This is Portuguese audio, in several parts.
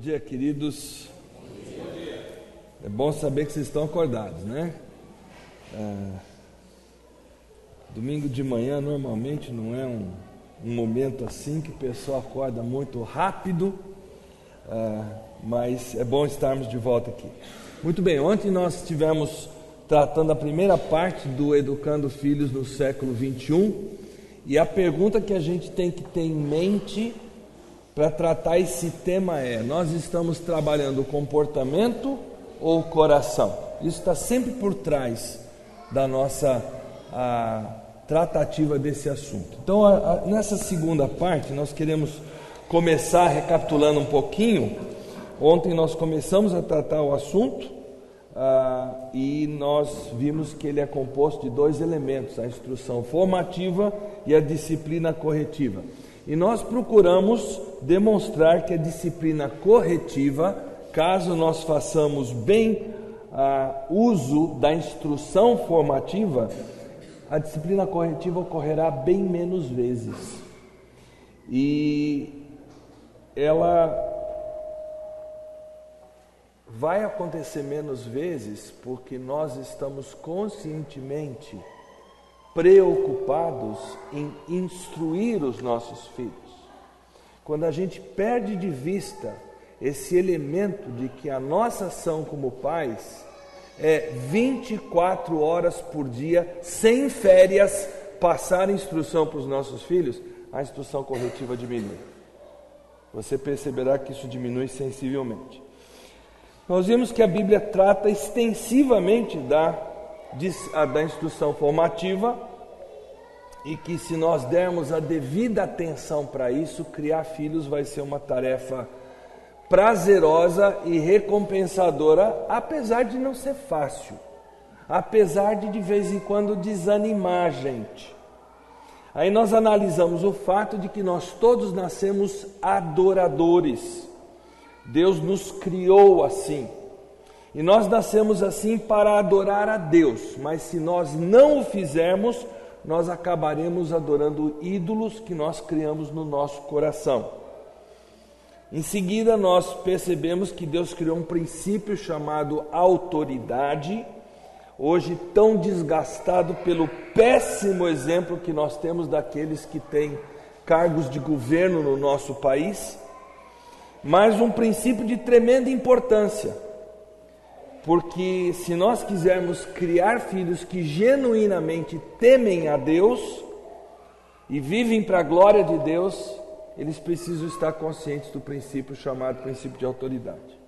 Dia, queridos. É bom saber que vocês estão acordados, né? Domingo de manhã normalmente não é um momento assim que o pessoal acorda muito rápido, mas é bom estarmos de volta aqui. Muito bem, ontem nós estivemos tratando a primeira parte do Educando Filhos no século 21, e a pergunta que a gente tem que ter em mente para tratar esse tema é: nós estamos trabalhando o comportamento ou o coração? Isso está sempre por trás da nossa tratativa desse assunto. Então, nessa segunda parte, nós queremos começar recapitulando um pouquinho. Ontem nós começamos a tratar o assunto e nós vimos que ele é composto de dois elementos: a instrução formativa e a disciplina corretiva. E nós procuramos demonstrar que a disciplina corretiva, caso nós façamos bem uso da instrução formativa, a disciplina corretiva ocorrerá bem menos vezes. E ela vai acontecer menos vezes porque nós estamos conscientemente preocupados em instruir os nossos filhos. Quando a gente perde de vista esse elemento de que a nossa ação como pais é 24 horas por dia, sem férias, passar instrução para os nossos filhos, a instrução corretiva diminui. Você perceberá que isso diminui sensivelmente. Nós vimos que a Bíblia trata extensivamente da instrução formativa, e que se nós dermos a devida atenção para isso, criar filhos vai ser uma tarefa prazerosa e recompensadora, apesar de não ser fácil, apesar de vez em quando desanimar a gente. Aí nós analisamos o fato de que nós todos nascemos adoradores. Deus nos criou assim. E nós nascemos assim para adorar a Deus, mas se nós não o fizermos, nós acabaremos adorando ídolos que nós criamos no nosso coração. Em seguida, nós percebemos que Deus criou um princípio chamado autoridade, hoje tão desgastado pelo péssimo exemplo que nós temos daqueles que têm cargos de governo no nosso país, mas um princípio de tremenda importância. Porque se nós quisermos criar filhos que genuinamente temem a Deus e vivem para a glória de Deus, eles precisam estar conscientes do princípio chamado princípio de autoridade.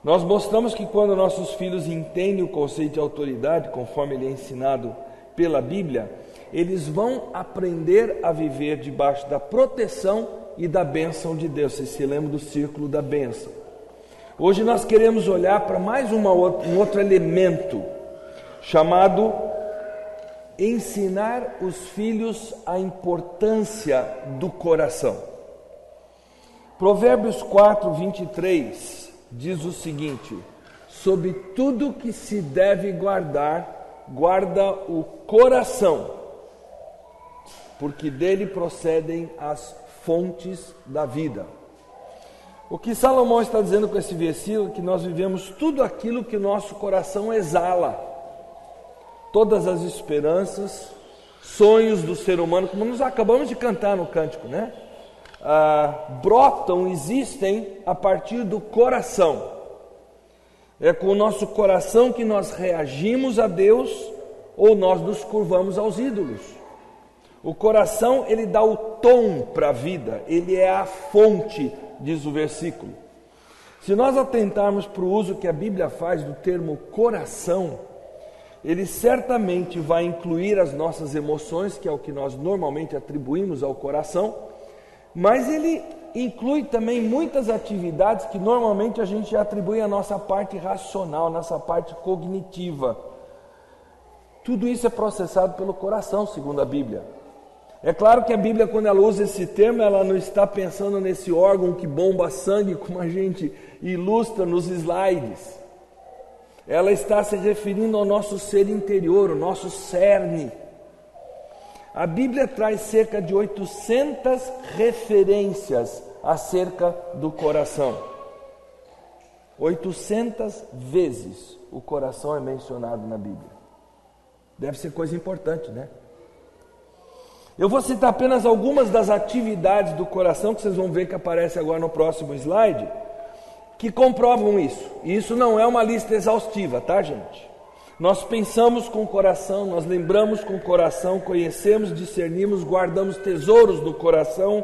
Nós mostramos que quando nossos filhos entendem o conceito de autoridade, conforme ele é ensinado pela Bíblia, eles vão aprender a viver debaixo da proteção e da bênção de Deus. Vocês se lembram do círculo da bênção. Hoje nós queremos olhar para mais um outro elemento, chamado ensinar os filhos a importância do coração. Provérbios 4, 23 diz o seguinte: sobre tudo que se deve guardar, guarda o coração, porque dele procedem as fontes da vida. O que Salomão está dizendo com esse versículo é que nós vivemos tudo aquilo que o nosso coração exala. Todas as esperanças, sonhos do ser humano, como nós acabamos de cantar no cântico, né? Brotam, existem a partir do coração. É com o nosso coração que nós reagimos a Deus ou nós nos curvamos aos ídolos. O coração, ele dá o tom para a vida, ele é a fonte, diz o versículo. Se nós atentarmos para o uso que a Bíblia faz do termo coração, ele certamente vai incluir as nossas emoções, que é o que nós normalmente atribuímos ao coração, mas ele inclui também muitas atividades que normalmente a gente atribui à nossa parte racional, nossa parte cognitiva. Tudo isso é processado pelo coração, segundo a Bíblia. É claro que a Bíblia, quando ela usa esse termo, ela não está pensando nesse órgão que bomba sangue, como a gente ilustra nos slides. Ela está se referindo ao nosso ser interior, o nosso cerne. A Bíblia traz cerca de 800 referências acerca do coração. 800 vezes o coração é mencionado na Bíblia. Deve ser coisa importante, né? Eu vou citar apenas algumas das atividades do coração, que vocês vão ver que aparece agora no próximo slide, que comprovam isso. E isso não é uma lista exaustiva, tá, gente? Nós pensamos com o coração, nós lembramos com o coração, conhecemos, discernimos, guardamos tesouros do coração,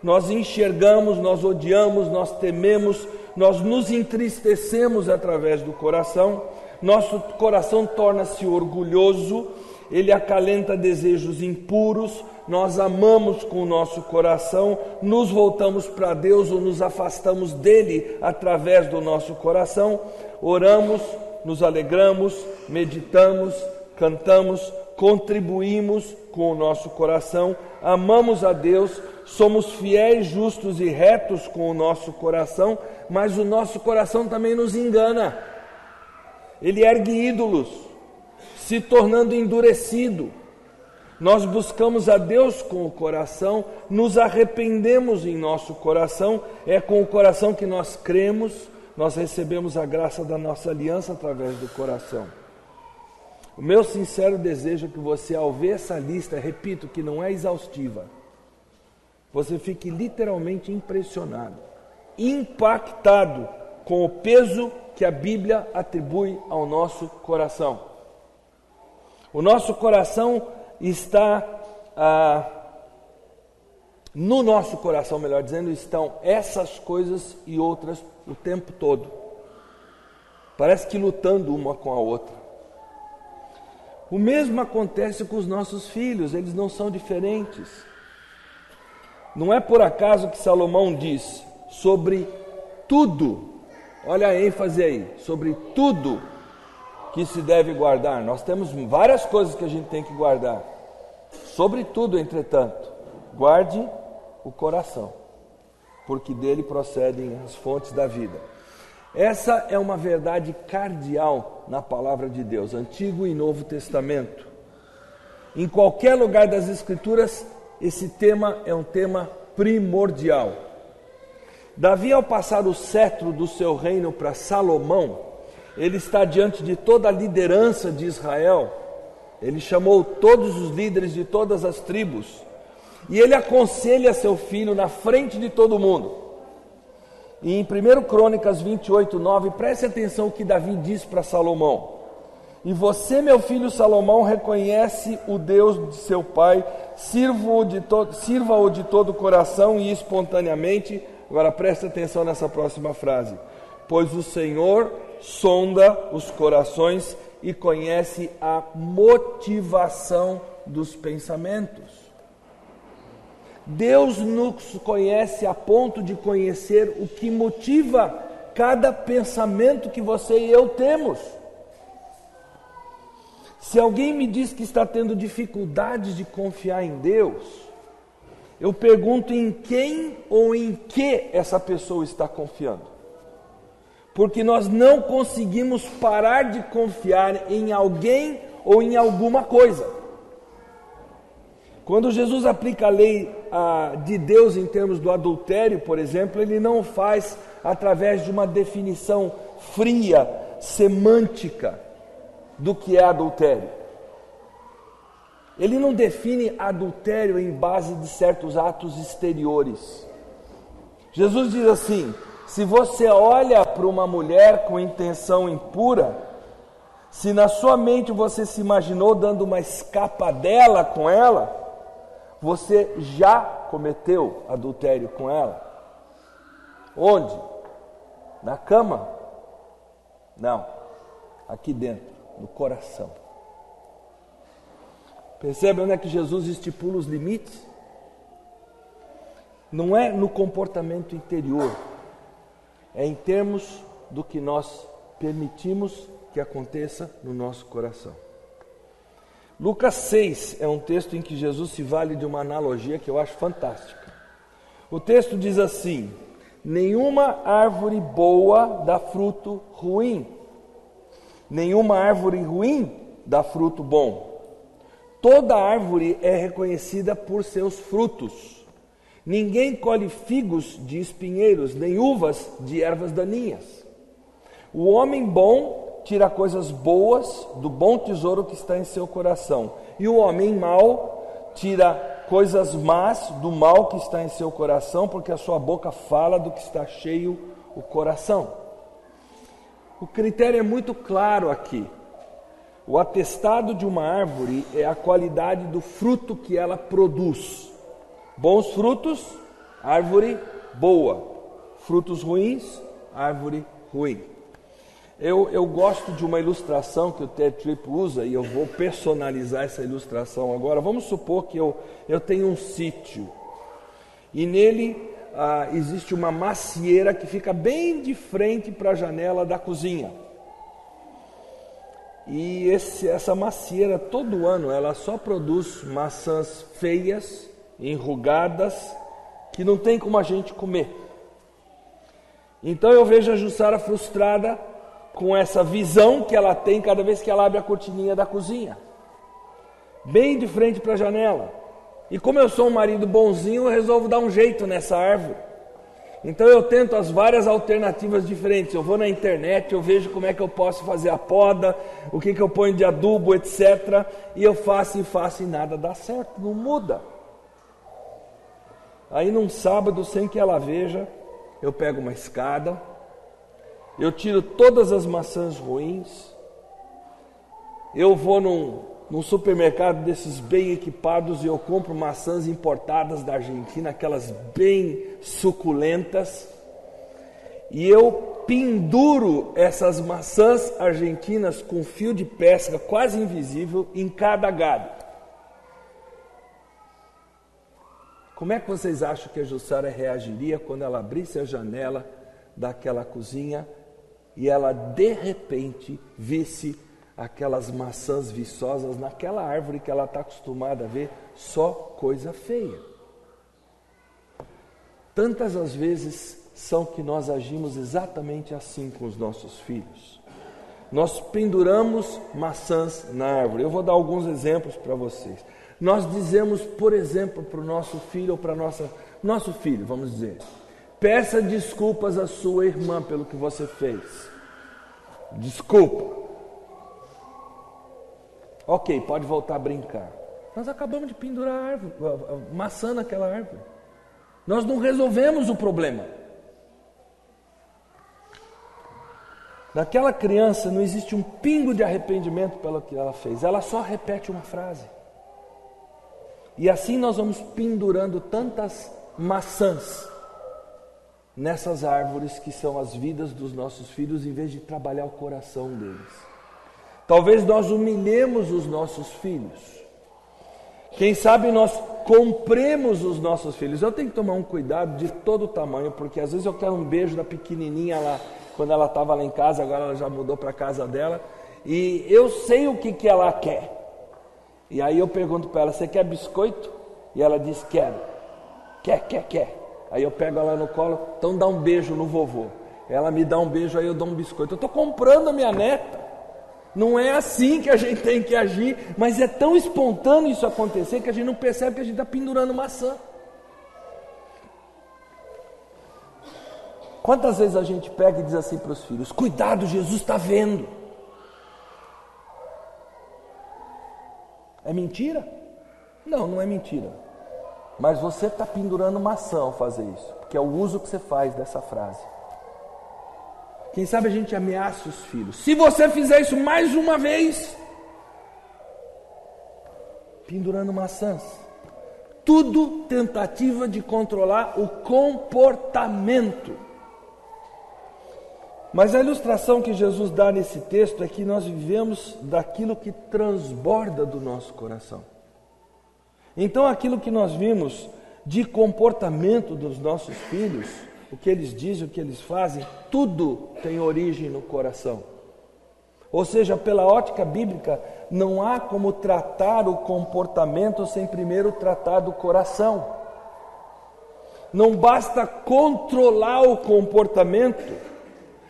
nós enxergamos, nós odiamos, nós tememos, nós nos entristecemos através do coração, nosso coração torna-se orgulhoso, ele acalenta desejos impuros, nós amamos com o nosso coração, nos voltamos para Deus ou nos afastamos dele através do nosso coração, oramos, nos alegramos, meditamos, cantamos, contribuímos com o nosso coração, amamos a Deus, somos fiéis, justos e retos com o nosso coração, mas o nosso coração também nos engana. Ele ergue ídolos, se tornando endurecido. Nós buscamos a Deus com o coração, nos arrependemos em nosso coração, é com o coração que nós cremos, nós recebemos a graça da nossa aliança através do coração. O meu sincero desejo é que você, ao ver essa lista, repito que não é exaustiva, você fique literalmente impressionado, impactado com o peso que a Bíblia atribui ao nosso coração. O nosso coração está, no nosso coração, melhor dizendo, estão essas coisas e outras o tempo todo. Parece que lutando uma com a outra. O mesmo acontece com os nossos filhos, eles não são diferentes. Não é por acaso que Salomão diz sobre tudo, olha a ênfase aí, sobre tudo que se deve guardar. Nós temos várias coisas que a gente tem que guardar. Sobretudo, entretanto, guarde o coração, porque dele procedem as fontes da vida. Essa é uma verdade cardeal na palavra de Deus, Antigo e Novo Testamento. Em qualquer lugar das Escrituras, esse tema é um tema primordial. Davi, ao passar o cetro do seu reino para Salomão, ele está diante de toda a liderança de Israel. Ele chamou todos os líderes de todas as tribos e ele aconselha seu filho na frente de todo mundo. E em 1 Crônicas 28:9, preste atenção o que Davi diz para Salomão: e você, meu filho Salomão, reconhece o Deus de seu pai, sirva-o de todo o coração e espontaneamente. Agora preste atenção nessa próxima frase: pois o Senhor sonda os corações e conhece a motivação dos pensamentos. Deus nos conhece a ponto de conhecer o que motiva cada pensamento que você e eu temos. Se alguém me diz que está tendo dificuldades de confiar em Deus, eu pergunto em quem ou em que essa pessoa está confiando. Porque nós não conseguimos parar de confiar em alguém ou em alguma coisa. Quando Jesus aplica a lei de Deus em termos do adultério, por exemplo, ele não faz através de uma definição fria, semântica do que é adultério. Ele não define adultério em base de certos atos exteriores. Jesus diz assim: se você olha para uma mulher com intenção impura, se na sua mente você se imaginou dando uma escapadela com ela, você já cometeu adultério com ela. Onde? Na cama? Não, aqui dentro, no coração. Percebe onde é que Jesus estipula os limites? Não é no comportamento interior, é em termos do que nós permitimos que aconteça no nosso coração. Lucas 6 é um texto em que Jesus se vale de uma analogia que eu acho fantástica. O texto diz assim: nenhuma árvore boa dá fruto ruim, nenhuma árvore ruim dá fruto bom. Toda árvore é reconhecida por seus frutos. Ninguém colhe figos de espinheiros, nem uvas de ervas daninhas. O homem bom tira coisas boas do bom tesouro que está em seu coração, e o homem mau tira coisas más do mal que está em seu coração, porque a sua boca fala do que está cheio o coração. O critério é muito claro aqui. O atestado de uma árvore é a qualidade do fruto que ela produz. Bons frutos, árvore boa. Frutos ruins, árvore ruim. Eu gosto de uma ilustração que o Ted Tripp usa, e eu vou personalizar essa ilustração agora. Vamos supor que eu tenho um sítio, e nele existe uma macieira que fica bem de frente para a janela da cozinha. E essa macieira, todo ano, ela só produz maçãs feias, enrugadas, que não tem como a gente comer. Então eu vejo a Jussara frustrada com essa visão que ela tem cada vez que ela abre a cortininha da cozinha, bem de frente para a janela. E como eu sou um marido bonzinho, eu resolvo dar um jeito nessa árvore. Então eu tento as várias alternativas diferentes. Eu vou na internet, eu vejo como é que eu posso fazer a poda, o que eu ponho de adubo, etc. E eu faço e nada dá certo, não muda. Aí num sábado, sem que ela veja, eu pego uma escada, eu tiro todas as maçãs ruins, eu vou num supermercado desses bem equipados e eu compro maçãs importadas da Argentina, aquelas bem suculentas, e eu penduro essas maçãs argentinas com fio de pesca quase invisível em cada galho. Como é que vocês acham que a Jussara reagiria quando ela abrisse a janela daquela cozinha e ela de repente visse aquelas maçãs viçosas naquela árvore que ela está acostumada a ver só coisa feia? Tantas as vezes são que nós agimos exatamente assim com os nossos filhos. Nós penduramos maçãs na árvore. Eu vou dar alguns exemplos para vocês. Nós dizemos, por exemplo, para o nosso filho ou para nosso filho, vamos dizer: peça desculpas à sua irmã pelo que você fez. Desculpa. Ok, pode voltar a brincar. Nós acabamos de pendurar a árvore, a maçã naquela árvore. Nós não resolvemos o problema. Naquela criança não existe um pingo de arrependimento pelo que ela fez. Ela só repete uma frase. E assim nós vamos pendurando tantas maçãs nessas árvores que são as vidas dos nossos filhos, em vez de trabalhar o coração deles. Talvez nós humilhemos os nossos filhos. Quem sabe nós compremos os nossos filhos. Eu tenho que tomar um cuidado de todo tamanho, porque às vezes eu quero um beijo da pequenininha lá, quando ela estava lá em casa, agora ela já mudou para a casa dela, e eu sei o que ela quer. E aí eu pergunto para ela: você quer biscoito? E ela diz: quero. Quer. Aí eu pego ela no colo: então dá um beijo no vovô. Ela me dá um beijo, aí eu dou um biscoito. Eu estou comprando a minha neta. Não é assim que a gente tem que agir, mas é tão espontâneo isso acontecer que a gente não percebe que a gente está pendurando maçã. Quantas vezes a gente pega e diz assim para os filhos: cuidado, Jesus está vendo. É mentira? Não, não é mentira. Mas você está pendurando maçã ao fazer isso, porque é o uso que você faz dessa frase. Quem sabe a gente ameaça os filhos: se você fizer isso mais uma vez, pendurando maçãs. Tudo tentativa de controlar o comportamento. Mas a ilustração que Jesus dá nesse texto é que nós vivemos daquilo que transborda do nosso coração. Então aquilo que nós vimos de comportamento dos nossos filhos, o que eles dizem, o que eles fazem, tudo tem origem no coração. Ou seja, pela ótica bíblica, não há como tratar o comportamento sem primeiro tratar do coração. Não basta controlar o comportamento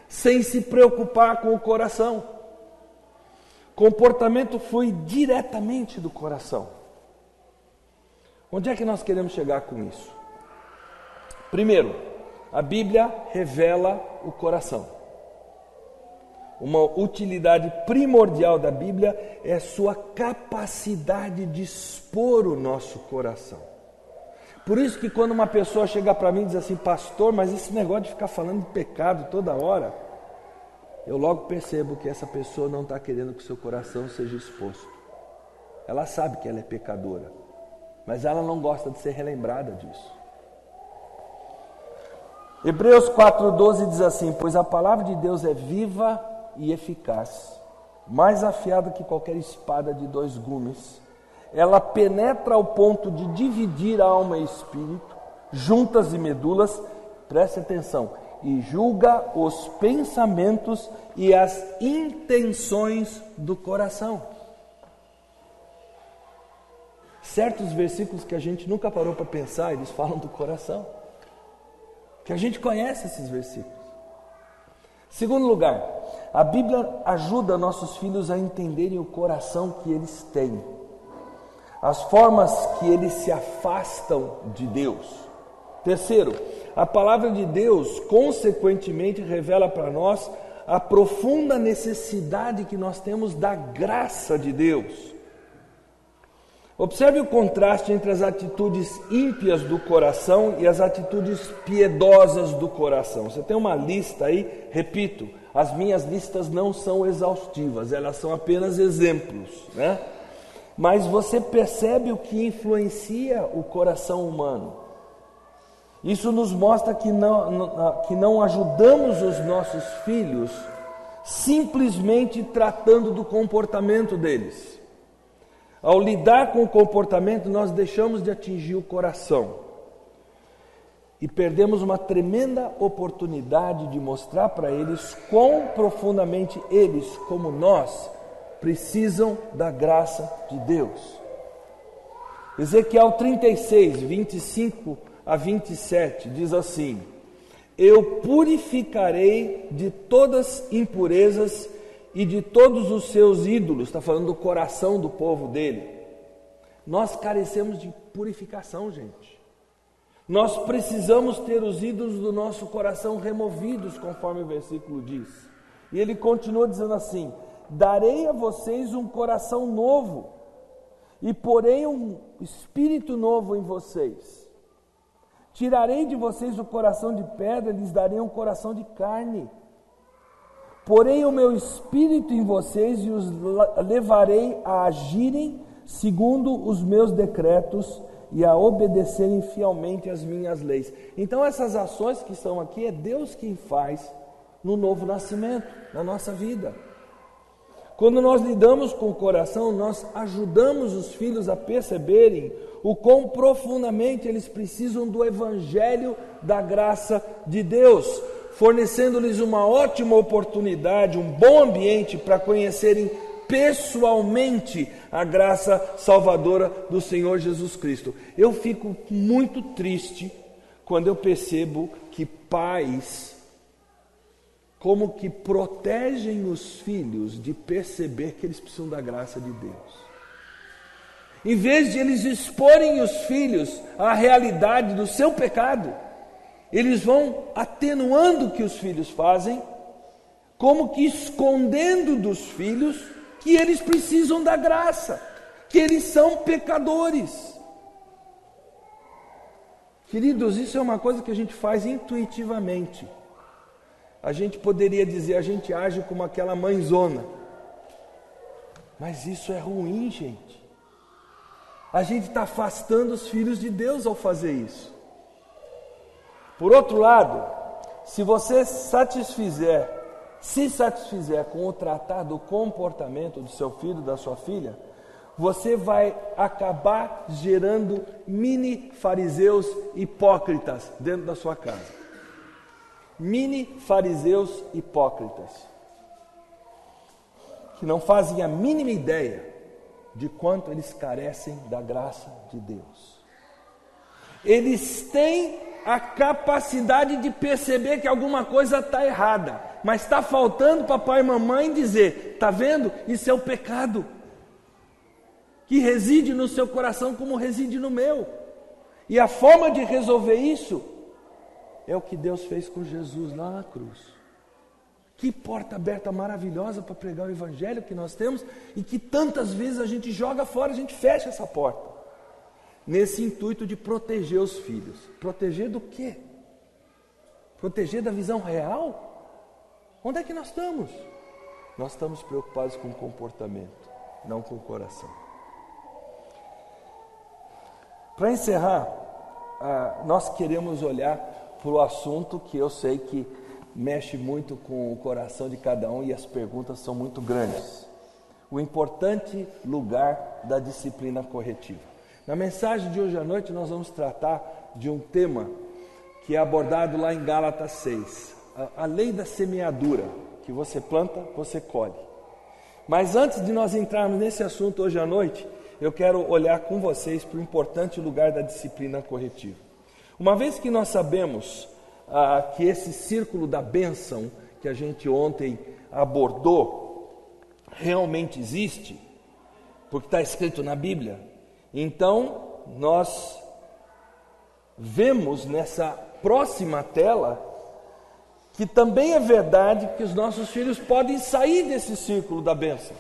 sem se preocupar com o coração. Comportamento flui diretamente do coração. Onde é que nós queremos chegar com isso? Primeiro, a Bíblia revela o coração. uma utilidade primordial da Bíblia é sua capacidade de expor o nosso coração. Por isso que quando uma pessoa chega para mim e diz assim, pastor, mas esse negócio de ficar falando de pecado toda hora, eu logo percebo que essa pessoa não está querendo que o seu coração seja exposto. Ela sabe que ela é pecadora, mas ela não gosta de ser relembrada disso. Hebreus 4,12 diz assim, pois a palavra de Deus é viva e eficaz, mais afiada que qualquer espada de 2 gumes. Ela penetra ao ponto de dividir a alma e espírito, juntas e medulas, preste atenção, e julga os pensamentos e as intenções do coração. Certos versículos que a gente nunca parou para pensar, eles falam do coração, que a gente conhece esses versículos. Segundo lugar, a Bíblia ajuda nossos filhos a entenderem o coração que eles têm, as formas que eles se afastam de Deus. Terceiro, a palavra de Deus consequentemente revela para nós a profunda necessidade que nós temos da graça de Deus. Observe o contraste entre as atitudes ímpias do coração e as atitudes piedosas do coração. Você tem uma lista aí, repito, as minhas listas não são exaustivas, elas são apenas exemplos, né? Mas você percebe o que influencia o coração humano. Isso nos mostra que não ajudamos os nossos filhos simplesmente tratando do comportamento deles. Ao lidar com o comportamento, nós deixamos de atingir o coração e perdemos uma tremenda oportunidade de mostrar para eles quão profundamente eles, como nós, precisam da graça de Deus. Ezequiel 36, 25 a 27 diz assim: eu purificarei de todas impurezas e de todos os seus ídolos. Está falando do coração do povo dele. Nós carecemos de purificação, gente. Nós precisamos ter os ídolos do nosso coração removidos, conforme o versículo diz. E ele continua dizendo assim: darei a vocês um coração novo e porei um espírito novo em vocês. Tirarei de vocês o coração de pedra e lhes darei um coração de carne. Porei o meu espírito em vocês e os levarei a agirem segundo os meus decretos e a obedecerem fielmente as minhas leis. Então essas ações que estão aqui é Deus quem faz no novo nascimento, na nossa vida. Quando nós lidamos com o coração, nós ajudamos os filhos a perceberem o quão profundamente eles precisam do evangelho da graça de Deus, fornecendo-lhes uma ótima oportunidade, um bom ambiente para conhecerem pessoalmente a graça salvadora do Senhor Jesus Cristo. Eu fico muito triste quando eu percebo que pais como que protegem os filhos de perceber que eles precisam da graça de Deus. Em vez de eles exporem os filhos à realidade do seu pecado, eles vão atenuando o que os filhos fazem, como que escondendo dos filhos que eles precisam da graça, que eles são pecadores. Queridos, isso é uma coisa que a gente faz intuitivamente. A gente poderia dizer, a gente age como aquela mãezona. Mas isso é ruim, gente. A gente está afastando os filhos de Deus ao fazer isso. Por outro lado, se você se satisfizer com o tratar do comportamento do seu filho, da sua filha, você vai acabar gerando mini fariseus hipócritas dentro da sua casa. Mini fariseus hipócritas, que não fazem a mínima ideia de quanto eles carecem da graça de Deus. Eles têm a capacidade de perceber que alguma coisa está errada, mas está faltando papai e mamãe dizer: está vendo? Isso é o pecado que reside no seu coração como reside no meu. E a forma de resolver isso é o que Deus fez com Jesus lá na cruz. Que porta aberta maravilhosa para pregar o Evangelho que nós temos e que tantas vezes a gente joga fora, a gente fecha essa porta. Nesse intuito de proteger os filhos. Proteger do quê? Proteger da visão real? Onde é que nós estamos? Nós estamos preocupados com o comportamento, não com o coração. Para encerrar, nós queremos olhar para o assunto que eu sei que mexe muito com o coração de cada um e as perguntas são muito grandes. O importante lugar da disciplina corretiva. Na mensagem de hoje à noite nós vamos tratar de um tema que é abordado lá em Gálatas 6. A lei da semeadura, que você planta, você colhe. Mas antes de nós entrarmos nesse assunto hoje à noite, eu quero olhar com vocês para o importante lugar da disciplina corretiva. Uma vez que nós sabemos que esse círculo da bênção que a gente ontem abordou realmente existe, porque está escrito na Bíblia, então nós vemos nessa próxima tela que também é verdade que os nossos filhos podem sair desse círculo da bênção.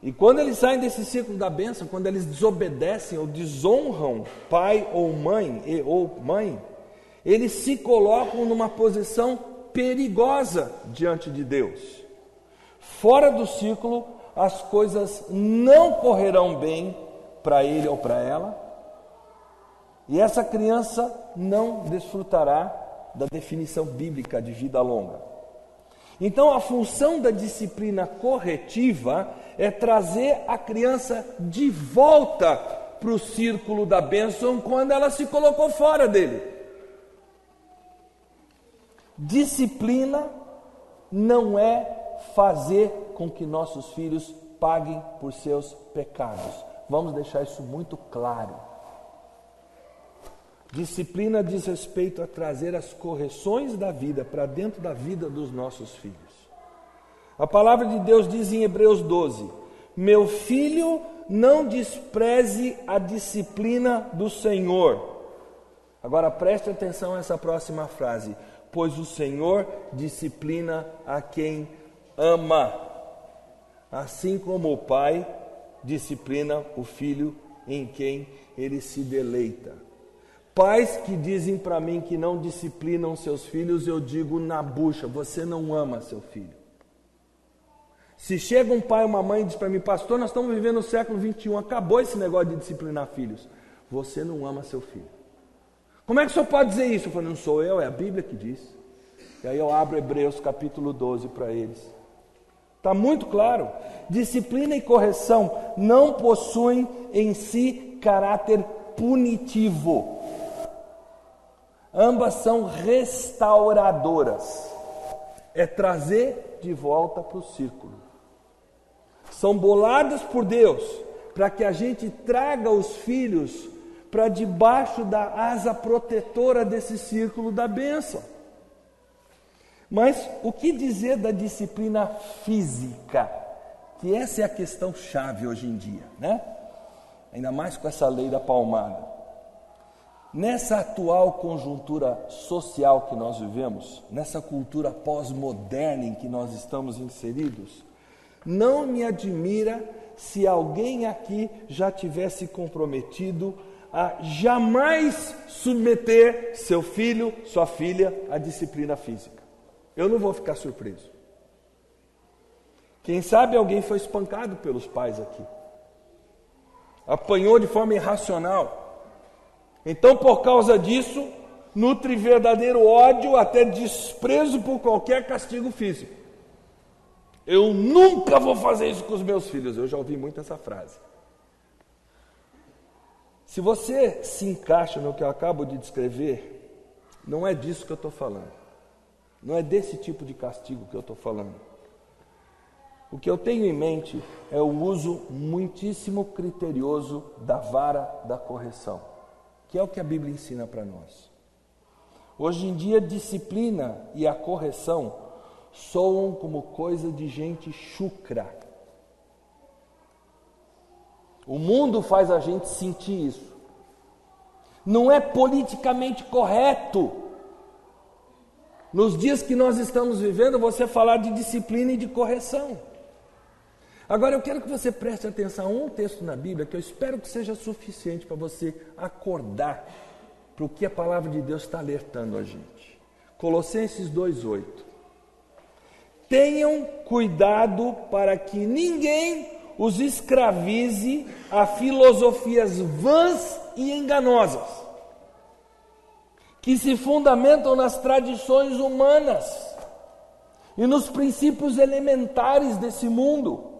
E quando eles saem desse círculo da bênção, quando eles desobedecem ou desonram pai ou mãe, eles se colocam numa posição perigosa diante de Deus. Fora do círculo, as coisas não correrão bem para ele ou para ela, e essa criança não desfrutará da definição bíblica de vida longa. Então, a função da disciplina corretiva é trazer a criança de volta para o círculo da bênção quando ela se colocou fora dele. Disciplina não é fazer com que nossos filhos paguem por seus pecados. Vamos deixar isso muito claro. Disciplina diz respeito a trazer as correções da vida para dentro da vida dos nossos filhos. A palavra de Deus diz em Hebreus 12: meu filho, não despreze a disciplina do Senhor. Agora preste atenção a essa próxima frase: pois o Senhor disciplina a quem ama, assim como o pai disciplina o filho em quem ele se deleita. Pais que dizem para mim que não disciplinam seus filhos, eu digo na bucha: você não ama seu filho. Se chega um pai ou uma mãe e diz para mim: pastor, nós estamos vivendo no século 21, acabou esse negócio de disciplinar filhos. Você não ama seu filho. Como é que o senhor pode dizer isso? Eu falo: não sou eu, é a Bíblia que diz. E aí eu abro Hebreus capítulo 12 para eles. Está muito claro. Disciplina e correção não possuem em si caráter punitivo. Ambas são restauradoras. É trazer de volta para o círculo. São boladas por Deus para que a gente traga os filhos para debaixo da asa protetora desse círculo da bênção. Mas o que dizer da disciplina física? Que essa é a questão chave hoje em dia, né? Ainda mais com essa lei da palmada. Nessa atual conjuntura social que nós vivemos, nessa cultura pós-moderna em que nós estamos inseridos, não me admira se alguém aqui já tivesse comprometido a jamais submeter seu filho, sua filha, à disciplina física. Eu não vou ficar surpreso. Quem sabe alguém foi espancado pelos pais aqui. Apanhou de forma irracional. Então, por causa disso, nutre verdadeiro ódio, até desprezo por qualquer castigo físico. Eu nunca vou fazer isso com os meus filhos. Eu já ouvi muito essa frase. Se você se encaixa no que eu acabo de descrever, não é disso que eu estou falando. Não é desse tipo de castigo que eu estou falando. O que eu tenho em mente é o uso muitíssimo criterioso da vara da correção, que é o que a Bíblia ensina para nós. Hoje em dia, disciplina e a correção soam como coisa de gente chucra. O mundo faz a gente sentir isso. Não é politicamente correto. nos dias que nós estamos vivendo, você falar de disciplina e de correção. Agora eu quero que você preste atenção a um texto na Bíblia que eu espero que seja suficiente para você acordar para o que a palavra de Deus está alertando a gente. Colossenses 2,8. Tenham cuidado para que ninguém os escravize a filosofias vãs e enganosas, que se fundamentam nas tradições humanas e nos princípios elementares desse mundo,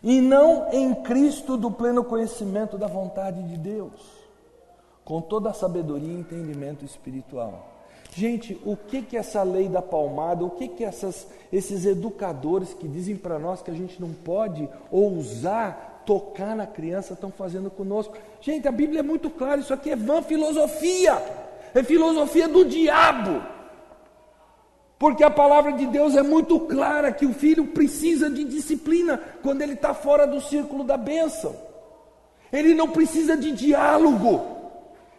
e não em Cristo do pleno conhecimento da vontade de Deus, com toda a sabedoria e entendimento espiritual. Gente, o que essa lei da palmada, o que esses educadores que dizem para nós que a gente não pode ousar tocar na criança estão fazendo conosco? Gente, a Bíblia é muito clara, isso aqui é vã filosofia, é filosofia do diabo. Porque a palavra de Deus é muito clara que o filho precisa de disciplina quando ele está fora do círculo da bênção. Ele não precisa de diálogo,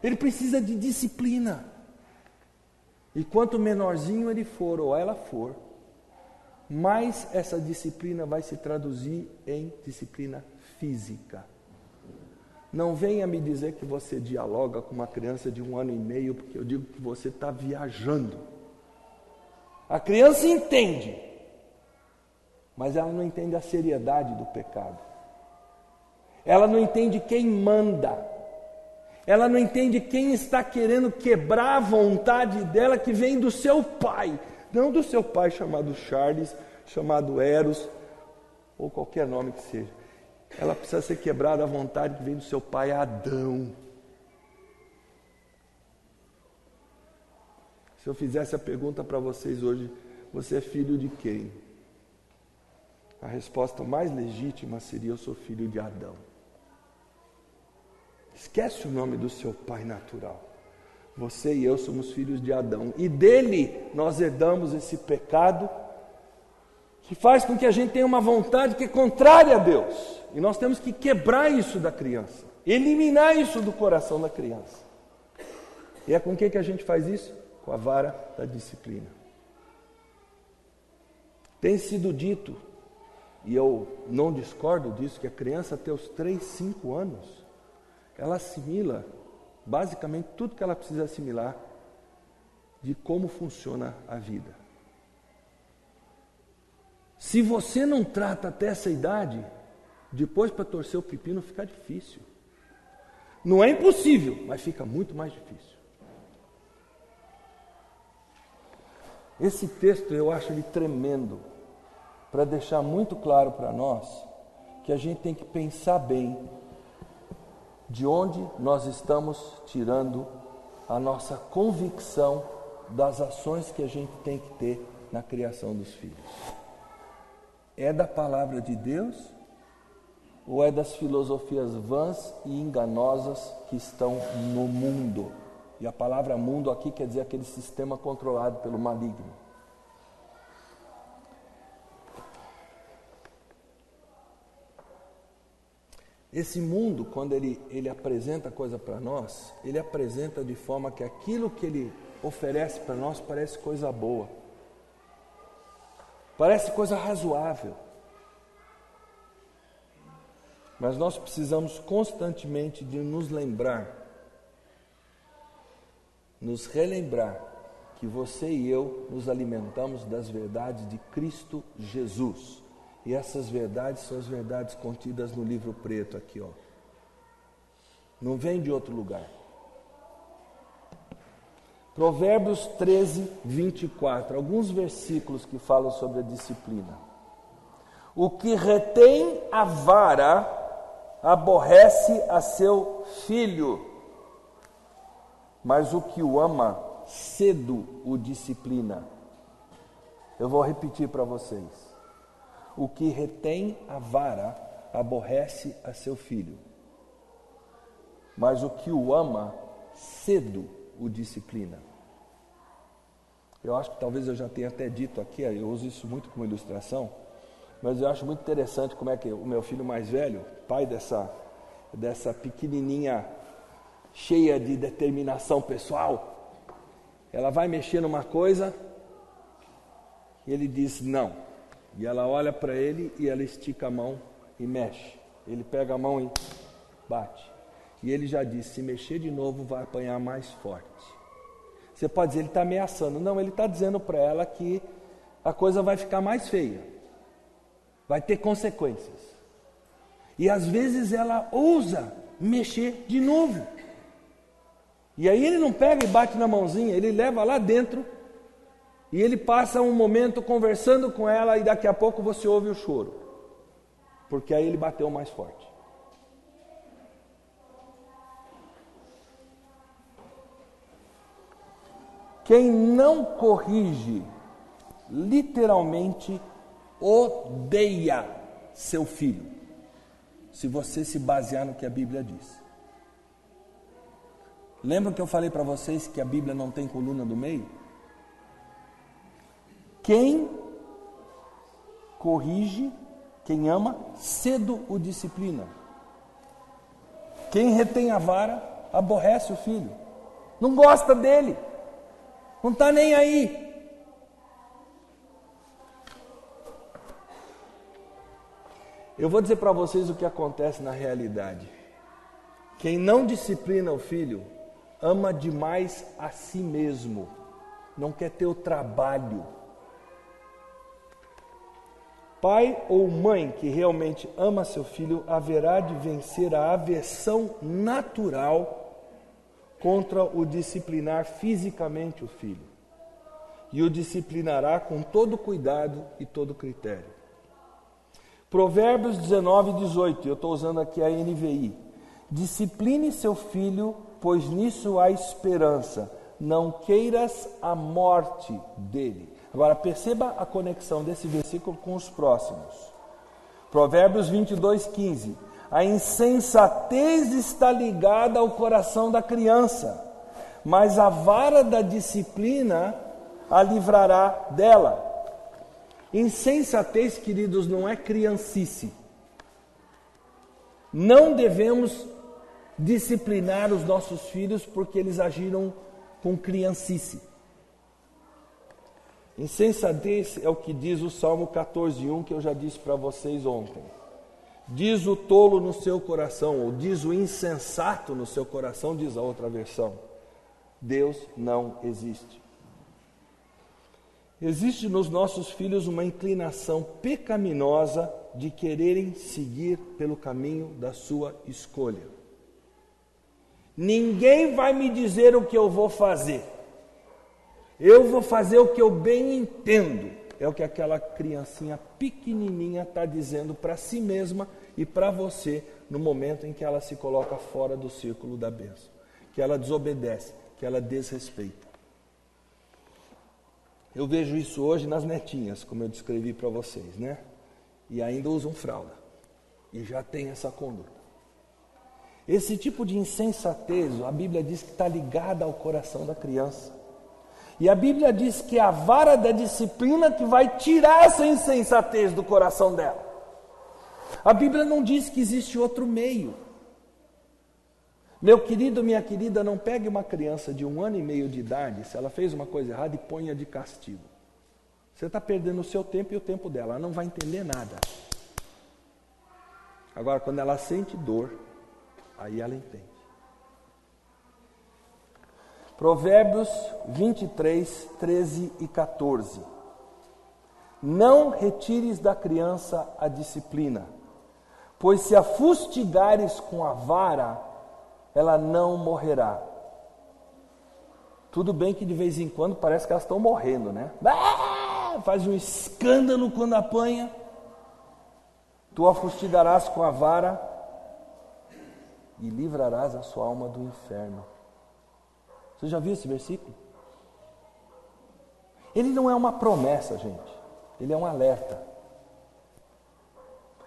ele precisa de disciplina. E quanto menorzinho ele for ou ela for, mais essa disciplina vai se traduzir em disciplina física. Não venha me dizer que você dialoga com uma criança de 1 ano e meio, porque eu digo que você está viajando. A criança entende, mas ela não entende a seriedade do pecado. Ela não entende quem manda. Ela não entende quem está querendo quebrar a vontade dela que vem do seu pai. Não do seu pai chamado Charles, chamado Eros, ou qualquer nome que seja. Ela precisa ser quebrada a vontade que vem do seu pai Adão. Se eu fizesse a pergunta para vocês hoje, você é filho de quem? A resposta mais legítima seria: eu sou filho de Adão. Esquece o nome do seu pai natural. Você e eu somos filhos de Adão. E dele nós herdamos esse pecado que faz com que a gente tenha uma vontade que é contrária a Deus. E nós temos que quebrar isso da criança. Eliminar isso do coração da criança. E é com que a gente faz isso? Com a vara da disciplina. Tem sido dito, e eu não discordo disso, que a criança até os 3, 5 anos, ela assimila basicamente tudo que ela precisa assimilar de como funciona a vida. Se você não trata até essa idade, depois para torcer o pepino fica difícil. Não é impossível, mas fica muito mais difícil. Esse texto eu acho ele tremendo, para deixar muito claro para nós que a gente tem que pensar bem de onde nós estamos tirando a nossa convicção das ações que a gente tem que ter na criação dos filhos. É da palavra de Deus ou é das filosofias vãs e enganosas que estão no mundo? E a palavra mundo aqui quer dizer aquele sistema controlado pelo maligno. Esse mundo, quando ele apresenta coisa para nós, ele apresenta de forma que aquilo que ele oferece para nós parece coisa boa. Parece coisa razoável. Mas nós precisamos constantemente de nos lembrar, nos relembrar que você e eu nos alimentamos das verdades de Cristo Jesus. E essas verdades são as verdades contidas no livro preto aqui, ó. Não vem de outro lugar. Provérbios 13, 24. Alguns versículos que falam sobre a disciplina. O que retém a vara aborrece a seu filho, mas o que o ama cedo o disciplina. Eu vou repetir para vocês. O que retém a vara aborrece a seu filho, mas o que o ama cedo o disciplina. Eu acho que talvez eu já tenha até dito aqui, eu uso isso muito como ilustração, mas eu acho muito interessante como é que o meu filho mais velho, pai dessa pequenininha cheia de determinação pessoal, ela vai mexer numa coisa, Ele diz não. E ela olha para ele e ela estica a mão e mexe. Ele pega a mão e bate. E ele já disse, se mexer de novo vai apanhar mais forte. Você pode dizer, ele está ameaçando. Não, ele está dizendo para ela que a coisa vai ficar mais feia. Vai ter consequências. E às vezes ela ousa mexer de novo. E aí ele não pega e bate na mãozinha, ele leva lá dentro e ele passa um momento conversando com ela e daqui a pouco você ouve o choro. Porque aí ele bateu mais forte. Quem não corrige, literalmente odeia seu filho. Se você se basear no que a Bíblia diz. Lembram que eu falei para vocês que a Bíblia não tem coluna do meio? Quem corrige, quem ama, cedo o disciplina. Quem retém a vara, aborrece o filho. Não gosta dele. Não está nem aí. Eu vou dizer para vocês o que acontece na realidade. Quem não disciplina o filho, ama demais a si mesmo. Não quer ter o trabalho. Pai ou mãe que realmente ama seu filho, haverá de vencer a aversão natural contra o disciplinar fisicamente o filho. E o disciplinará com todo cuidado e todo critério. Provérbios 19:18, eu estou usando aqui a NVI. Discipline seu filho, pois nisso há esperança. Não queiras a morte dele. Agora perceba a conexão desse versículo com os próximos. Provérbios 22:15. A insensatez está ligada ao coração da criança, mas a vara da disciplina a livrará dela. Insensatez, queridos, não é criancice. Não devemos disciplinar os nossos filhos porque eles agiram com criancice. Insensatez é o que diz o Salmo 14:1, que eu já disse para vocês ontem. Diz o tolo no seu coração, ou diz o insensato no seu coração, diz a outra versão. Deus não existe. Existe nos nossos filhos uma inclinação pecaminosa de quererem seguir pelo caminho da sua escolha. Ninguém vai me dizer o que eu vou fazer. Eu vou fazer o que eu bem entendo. É o que aquela criancinha pequenininha está dizendo para si mesma e para você no momento em que ela se coloca fora do círculo da bênção. Que ela desobedece, que ela desrespeita. Eu vejo isso hoje nas netinhas, como eu descrevi para vocês, né? E ainda usam fralda. E já tem essa conduta. Esse tipo de insensatez, a Bíblia diz que está ligada ao coração da criança. E a Bíblia diz que é a vara da disciplina que vai tirar essa insensatez do coração dela. A Bíblia não diz que existe outro meio. Meu querido, minha querida, não pegue uma criança de 1 ano e meio de idade, se ela fez uma coisa errada, e ponha de castigo. Você está perdendo o seu tempo e o tempo dela, ela não vai entender nada. Agora, quando ela sente dor, aí ela entende. Provérbios 23, 13 e 14. Não retires da criança a disciplina, pois se a fustigares com a vara, ela não morrerá. Tudo bem que de vez em quando parece que elas estão morrendo, né? Faz um escândalo quando apanha. Tu a fustigarás com a vara e livrarás a sua alma do inferno. Você já viu esse versículo? Ele não é uma promessa, gente. Ele é um alerta.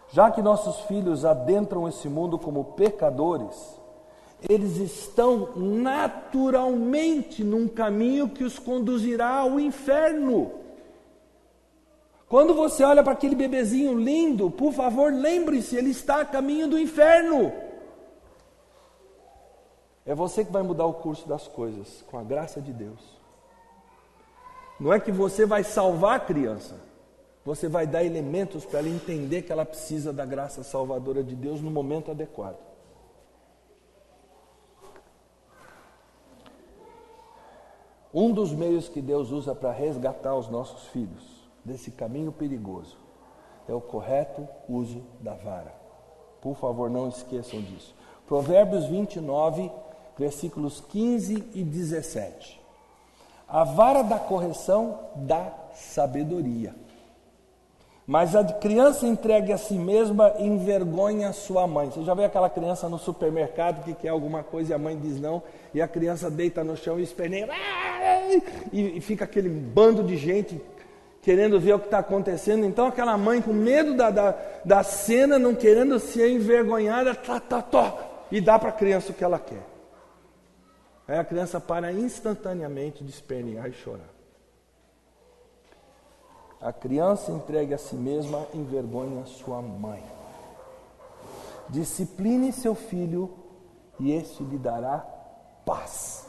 Já que nossos filhos adentram esse mundo como pecadores, eles estão naturalmente num caminho que os conduzirá ao inferno. Quando você olha para aquele bebezinho lindo, por favor, lembre-se, ele está a caminho do inferno. É você que vai mudar o curso das coisas, com a graça de Deus. Não é que você vai salvar a criança, você vai dar elementos para ela entender que ela precisa da graça salvadora de Deus no momento adequado. Um dos meios que Deus usa para resgatar os nossos filhos desse caminho perigoso é o correto uso da vara. Por favor, não esqueçam disso. Provérbios 29, versículos 15 e 17. A vara da correção dá sabedoria, mas a criança entregue a si mesma envergonha sua mãe. Você já viu aquela criança no supermercado que quer alguma coisa e a mãe diz não, e a criança deita no chão e esperneia, e fica aquele bando de gente querendo ver o que está acontecendo. Então aquela mãe com medo da cena, não querendo ser envergonhada, e dá para a criança o que ela quer. Aí a criança para instantaneamente de espernear e chorar. A criança entregue a si mesma envergonha sua mãe. Discipline seu filho e este lhe dará paz.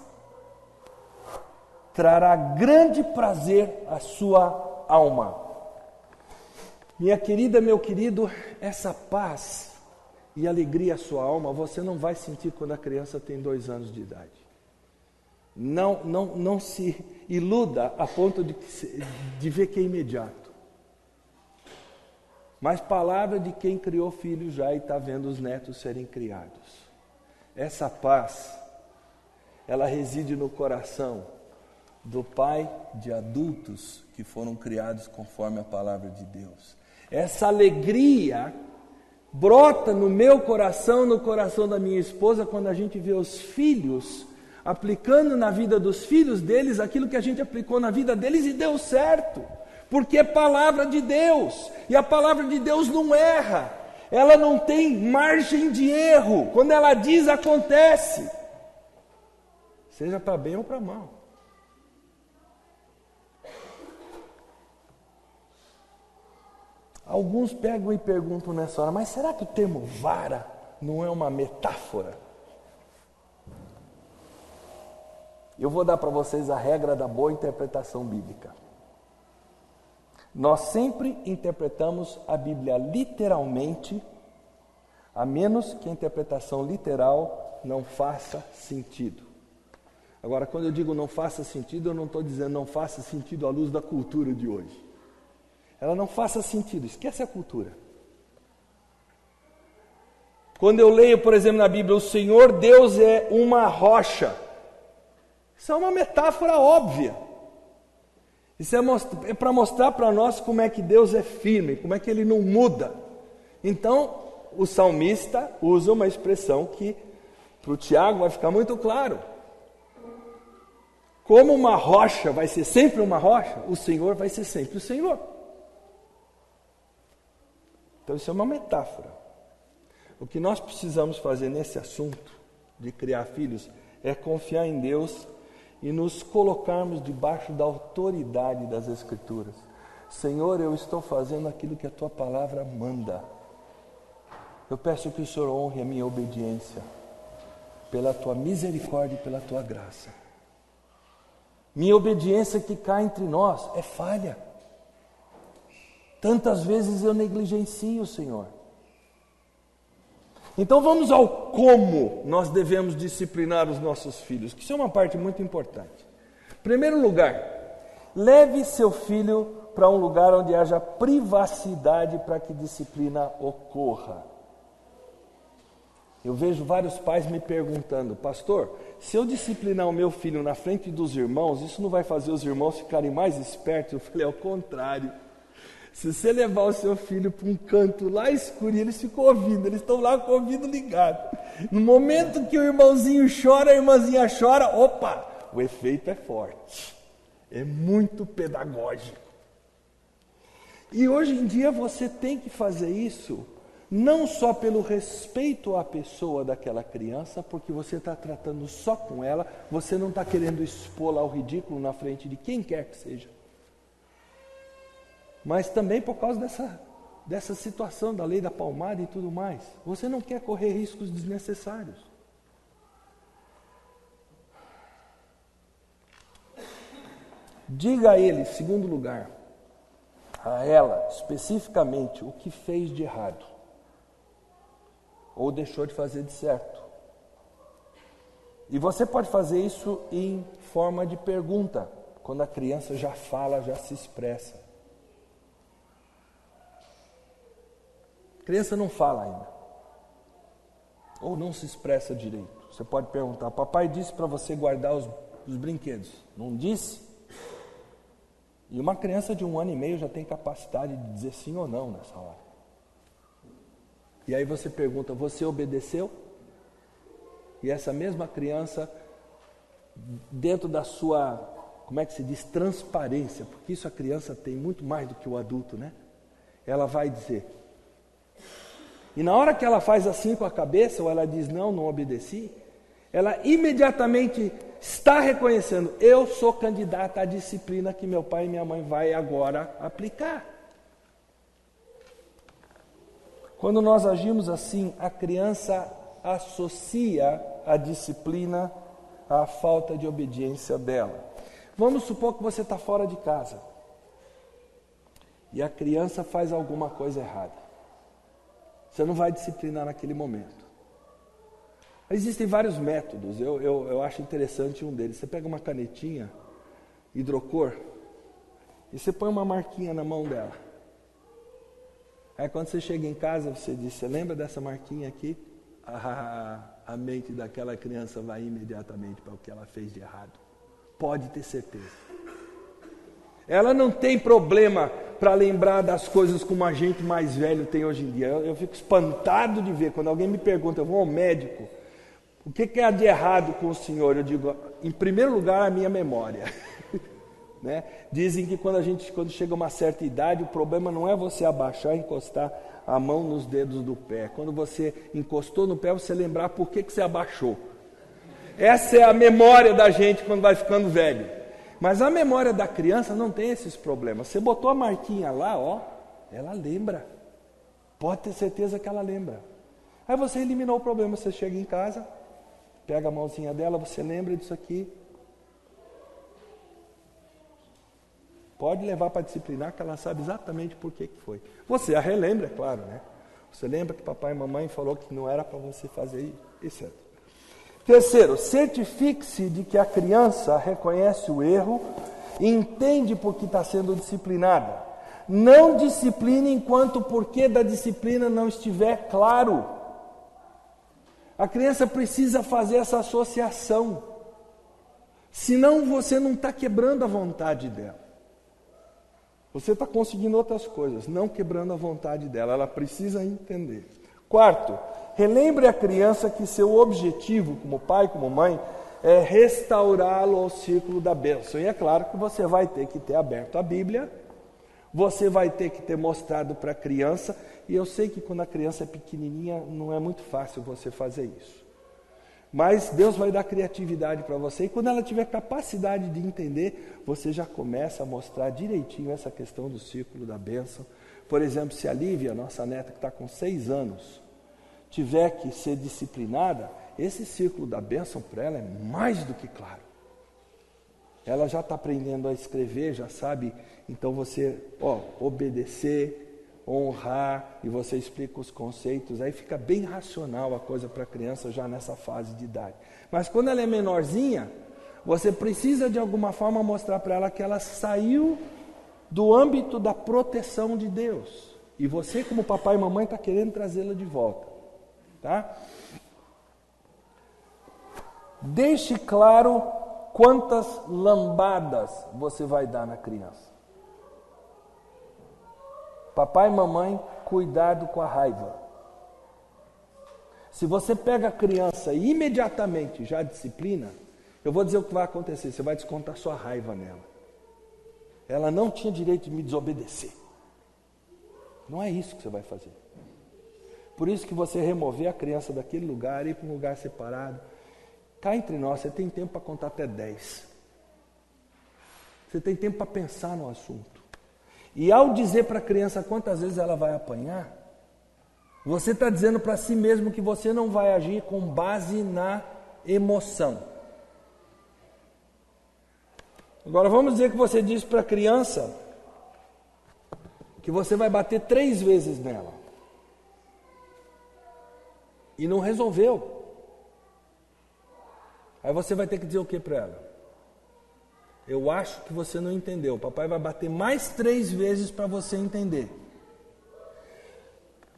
Trará grande prazer à sua alma. Minha querida, meu querido, essa paz e alegria à sua alma você não vai sentir quando a criança tem 2 anos de idade. Não se iluda a ponto de ver que é imediato. Mas palavra de quem criou filhos já e está vendo os netos serem criados. Essa paz, ela reside no coração do pai de adultos que foram criados conforme a palavra de Deus. Essa alegria brota no meu coração, no coração da minha esposa, quando a gente vê os filhos aplicando na vida dos filhos deles aquilo que a gente aplicou na vida deles e deu certo, porque é palavra de Deus, e a palavra de Deus não erra, ela não tem margem de erro, quando ela diz, acontece, seja para bem ou para mal. Alguns pegam e perguntam nessa hora, mas será que o termo vara não é uma metáfora? Eu vou dar para vocês a regra da boa interpretação bíblica. Nós sempre interpretamos a Bíblia literalmente, a menos que a interpretação literal não faça sentido. Agora, quando eu digo não faça sentido, eu não estou dizendo não faça sentido à luz da cultura de hoje. Ela não faça sentido, esquece a cultura. Quando eu leio, por exemplo, na Bíblia, o Senhor Deus é uma rocha. Isso é uma metáfora óbvia. Isso é para mostrar para nós como é que Deus é firme, como é que Ele não muda. Então, o salmista usa uma expressão que para o Tiago vai ficar muito claro. Como uma rocha vai ser sempre uma rocha, o Senhor vai ser sempre o Senhor. Então isso é uma metáfora. O que nós precisamos fazer nesse assunto de criar filhos é confiar em Deus e nos colocarmos debaixo da autoridade das Escrituras. Senhor, eu estou fazendo aquilo que a Tua palavra manda. Eu peço que o Senhor honre a minha obediência, pela Tua misericórdia e pela Tua graça. Minha obediência que cá entre nós é falha. Tantas vezes eu negligencio, Senhor. Então vamos ao como nós devemos disciplinar os nossos filhos, que isso é uma parte muito importante. Em primeiro lugar, leve seu filho para um lugar onde haja privacidade para que disciplina ocorra. Eu vejo vários pais me perguntando, pastor, se eu disciplinar o meu filho na frente dos irmãos, isso não vai fazer os irmãos ficarem mais espertos? Eu falei, ao contrário. Se você levar o seu filho para um canto lá escuro, eles ficam ouvindo, eles estão lá com o ouvido ligado. No momento que o irmãozinho chora, a irmãzinha chora, opa, o efeito é forte. É muito pedagógico. E hoje em dia você tem que fazer isso, não só pelo respeito à pessoa daquela criança, porque você está tratando só com ela, você não está querendo expô-la ao ridículo na frente de quem quer que seja. Mas também por causa dessa situação da lei da palmada e tudo mais. Você não quer correr riscos desnecessários. Diga a ele, em segundo lugar, a ela, especificamente, o que fez de errado. Ou deixou de fazer de certo. E você pode fazer isso em forma de pergunta, quando a criança já fala, já se expressa. A criança não fala ainda, ou não se expressa direito. Você pode perguntar, papai disse para você guardar os brinquedos, não disse? E uma criança de 1 ano e meio já tem capacidade de dizer sim ou não nessa hora. E aí você pergunta, você obedeceu? E essa mesma criança, dentro da sua, como é que se diz, transparência, porque isso a criança tem muito mais do que o adulto, né? Ela vai dizer. E na hora que ela faz assim com a cabeça, ou ela diz não obedeci, ela imediatamente está reconhecendo, eu sou candidata à disciplina que meu pai e minha mãe vai agora aplicar. Quando nós agimos assim, a criança associa a disciplina à falta de obediência dela. Vamos supor que você está fora de casa e a criança faz alguma coisa errada. Você não vai disciplinar naquele momento. Existem vários métodos, eu acho interessante um deles. Você pega uma canetinha, hidrocor, e você põe uma marquinha na mão dela. Aí quando você chega em casa, você diz, você lembra dessa marquinha aqui? A mente daquela criança vai imediatamente para o que ela fez de errado. Pode ter certeza. Ela não tem problema para lembrar das coisas como a gente mais velho tem hoje em dia. Eu fico espantado de ver, quando alguém me pergunta, eu vou ao médico, o que há de errado com o senhor? Eu digo, em primeiro lugar, a minha memória. Né? Dizem que quando chega a uma certa idade, o problema não é você abaixar e encostar a mão nos dedos do pé. Quando você encostou no pé, você lembrar por que você abaixou. Essa é a memória da gente quando vai ficando velho. Mas a memória da criança não tem esses problemas. Você botou a marquinha lá, ó, ela lembra. Pode ter certeza que ela lembra. Aí você eliminou o problema, você chega em casa, pega a mãozinha dela, você lembra disso aqui. Pode levar para disciplinar, que ela sabe exatamente por que foi. Você a relembra, é claro, né? Você lembra que papai e mamãe falou que não era para você fazer isso. Terceiro, certifique-se de que a criança reconhece o erro e entende por que está sendo disciplinada. Não discipline enquanto o porquê da disciplina não estiver claro. A criança precisa fazer essa associação. Senão você não está quebrando a vontade dela. Você está conseguindo outras coisas, não quebrando a vontade dela. Ela precisa entender. Quarto, relembre a criança que seu objetivo, como pai, como mãe, é restaurá-lo ao círculo da bênção. E é claro que você vai ter que ter aberto a Bíblia, você vai ter que ter mostrado para a criança, e eu sei que quando a criança é pequenininha, não é muito fácil você fazer isso. Mas Deus vai dar criatividade para você, e quando ela tiver capacidade de entender, você já começa a mostrar direitinho essa questão do círculo da bênção. Por exemplo, se a Lívia, nossa neta que está com 6 anos, tiver que ser disciplinada, esse círculo da bênção para ela é mais do que claro. Ela já está aprendendo a escrever, já sabe, então você, obedecer, honrar, e você explica os conceitos, aí fica bem racional a coisa para a criança já nessa fase de idade. Mas quando ela é menorzinha, você precisa de alguma forma mostrar para ela que ela saiu do âmbito da proteção de Deus. E você, como papai e mamãe, está querendo trazê-la de volta. Tá? Deixe claro quantas lambadas você vai dar na criança. Papai e mamãe, cuidado com a raiva. Se você pega a criança e imediatamente já disciplina, eu vou dizer o que vai acontecer, você vai descontar sua raiva nela. Ela não tinha direito de me desobedecer. Não é isso que você vai fazer. Por isso que você remover a criança daquele lugar, ir para um lugar separado. Cá entre nós, você tem tempo para contar até 10. Você tem tempo para pensar no assunto. E ao dizer para a criança quantas vezes ela vai apanhar, você está dizendo para si mesmo que você não vai agir com base na emoção. Agora vamos dizer que você diz para a criança que você vai bater 3 vezes nela. E não resolveu. Aí você vai ter que dizer o que para ela? Eu acho que você não entendeu. O papai vai bater mais 3 vezes para você entender.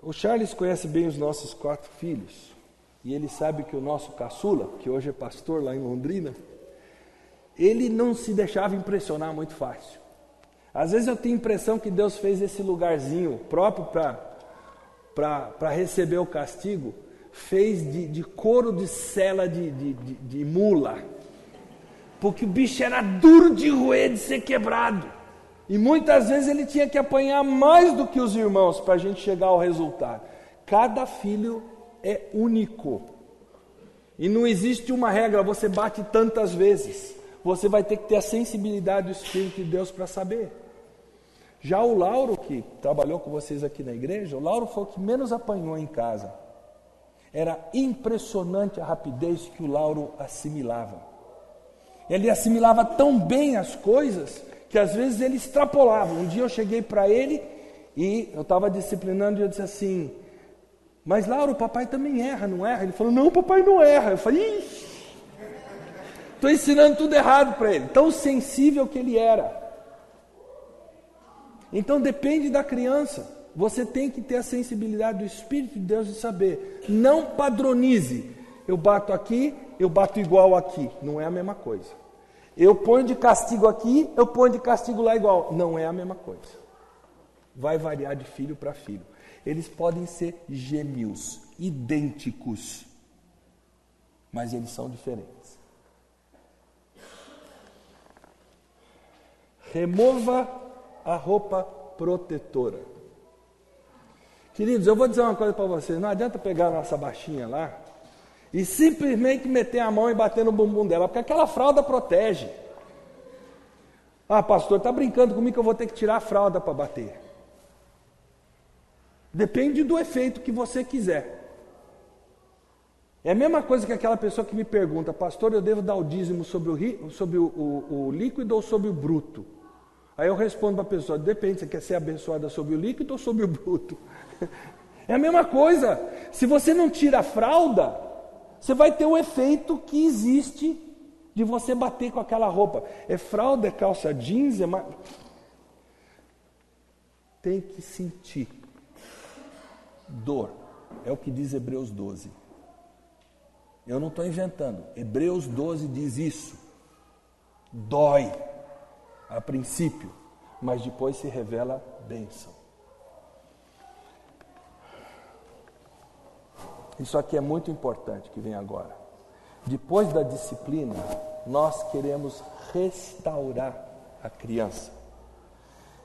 O Charles conhece bem os nossos 4 filhos. E ele sabe que o nosso caçula, que hoje é pastor lá em Londrina, ele não se deixava impressionar muito fácil. Às vezes eu tenho a impressão que Deus fez esse lugarzinho próprio para receber o castigo, fez de couro de sela de mula, porque o bicho era duro de roer, de ser quebrado, e muitas vezes ele tinha que apanhar mais do que os irmãos para a gente chegar ao resultado. Cada filho é único, e não existe uma regra, você bate tantas vezes, você vai ter que ter a sensibilidade do Espírito de Deus para saber. Já o Lauro, que trabalhou com vocês aqui na igreja, o Lauro foi o que menos apanhou em casa. Era impressionante a rapidez que o Lauro assimilava. Ele assimilava tão bem as coisas que às vezes ele extrapolava. Um dia eu cheguei para ele e eu estava disciplinando e eu disse assim: mas Lauro, o papai também erra, não erra? Ele falou: não, papai não erra. Eu falei: estou ensinando tudo errado para ele. Tão sensível que ele era. Então depende da criança. Você tem que ter a sensibilidade do Espírito de Deus de saber. Não padronize. Eu bato aqui, eu bato igual aqui. Não é a mesma coisa. Eu ponho de castigo aqui, eu ponho de castigo lá igual. Não é a mesma coisa. Vai variar de filho para filho. Eles podem ser gêmeos, idênticos, mas eles são diferentes. Remova a roupa protetora. Queridos, eu vou dizer uma coisa para vocês. Não adianta pegar a nossa baixinha lá e simplesmente meter a mão e bater no bumbum dela, porque aquela fralda protege. Ah, pastor, está brincando comigo que eu vou ter que tirar a fralda para bater. Depende do efeito que você quiser. É a mesma coisa que aquela pessoa que me pergunta: pastor, eu devo dar o dízimo sobre o líquido ou sobre o bruto? Aí eu respondo para a pessoa: depende, você quer ser abençoada sobre o líquido ou sobre o bruto? É a mesma coisa. Se você não tira a fralda, você vai ter o efeito que existe de você bater com aquela roupa. É fralda, é calça jeans, tem que sentir dor. É o que diz Hebreus 12. Eu não estou inventando. Hebreus 12 diz isso. Dói a princípio, mas depois se revela bênção. Isso aqui é muito importante que vem agora. Depois da disciplina, nós queremos restaurar a criança.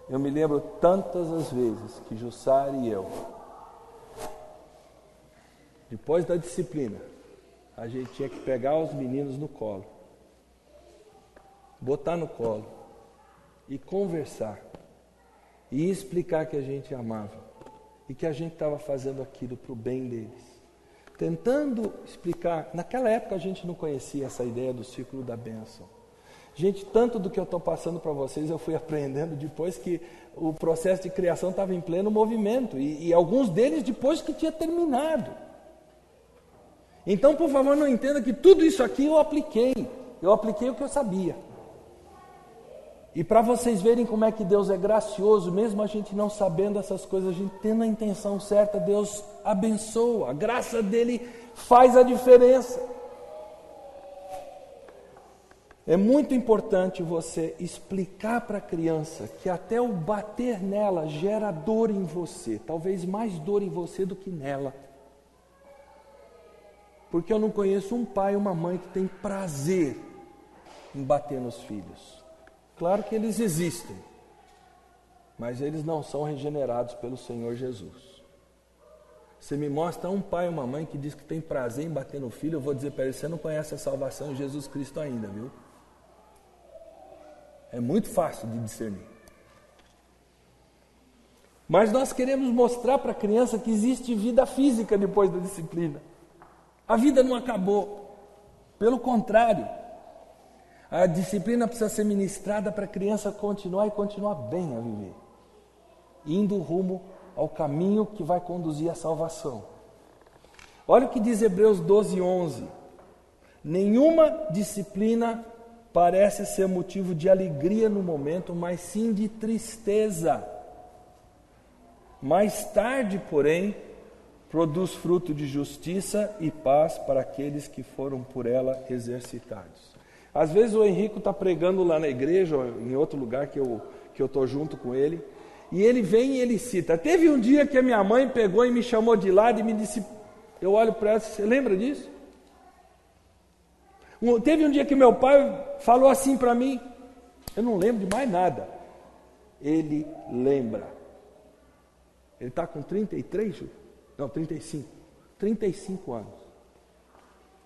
Eu me lembro tantas as vezes que Jussara e eu, depois da disciplina, a gente tinha que pegar os meninos no colo, botar no colo e conversar e explicar que a gente amava e que a gente estava fazendo aquilo para o bem deles. Tentando explicar, naquela época a gente não conhecia essa ideia do círculo da bênção. Gente, tanto do que eu estou passando para vocês eu fui aprendendo depois que o processo de criação estava em pleno movimento e alguns deles depois que tinha terminado. Então, por favor, não entenda que tudo isso aqui eu apliquei o que eu sabia. E para vocês verem como é que Deus é gracioso, mesmo a gente não sabendo essas coisas, a gente tendo a intenção certa, Deus abençoa, a graça dele faz a diferença. É muito importante você explicar para a criança que até o bater nela gera dor em você, talvez mais dor em você do que nela. Porque eu não conheço um pai ou uma mãe que tem prazer em bater nos filhos. Claro que eles existem, mas eles não são regenerados pelo Senhor Jesus. Você me mostra um pai ou uma mãe que diz que tem prazer em bater no filho, eu vou dizer para ele: você não conhece a salvação de Jesus Cristo ainda, viu? É muito fácil de discernir. Mas nós queremos mostrar para a criança que existe vida física depois da disciplina. A vida não acabou. Pelo contrário, A disciplina precisa ser ministrada para a criança continuar e continuar bem a viver, indo rumo ao caminho que vai conduzir à salvação. Olha o que diz Hebreus 12:11. Nenhuma disciplina parece ser motivo de alegria no momento, mas sim de tristeza. Mais tarde, porém, produz fruto de justiça e paz para aqueles que foram por ela exercitados. Às vezes o Henrico está pregando lá na igreja, ou em outro lugar que eu estou junto com ele, e ele vem e ele cita: teve um dia que a minha mãe pegou e me chamou de lado e me disse, eu olho para ela, você lembra disso? Teve um dia que meu pai falou assim para mim, eu não lembro de mais nada. Ele lembra. Ele está com 33, Júlio? Não, 35 anos.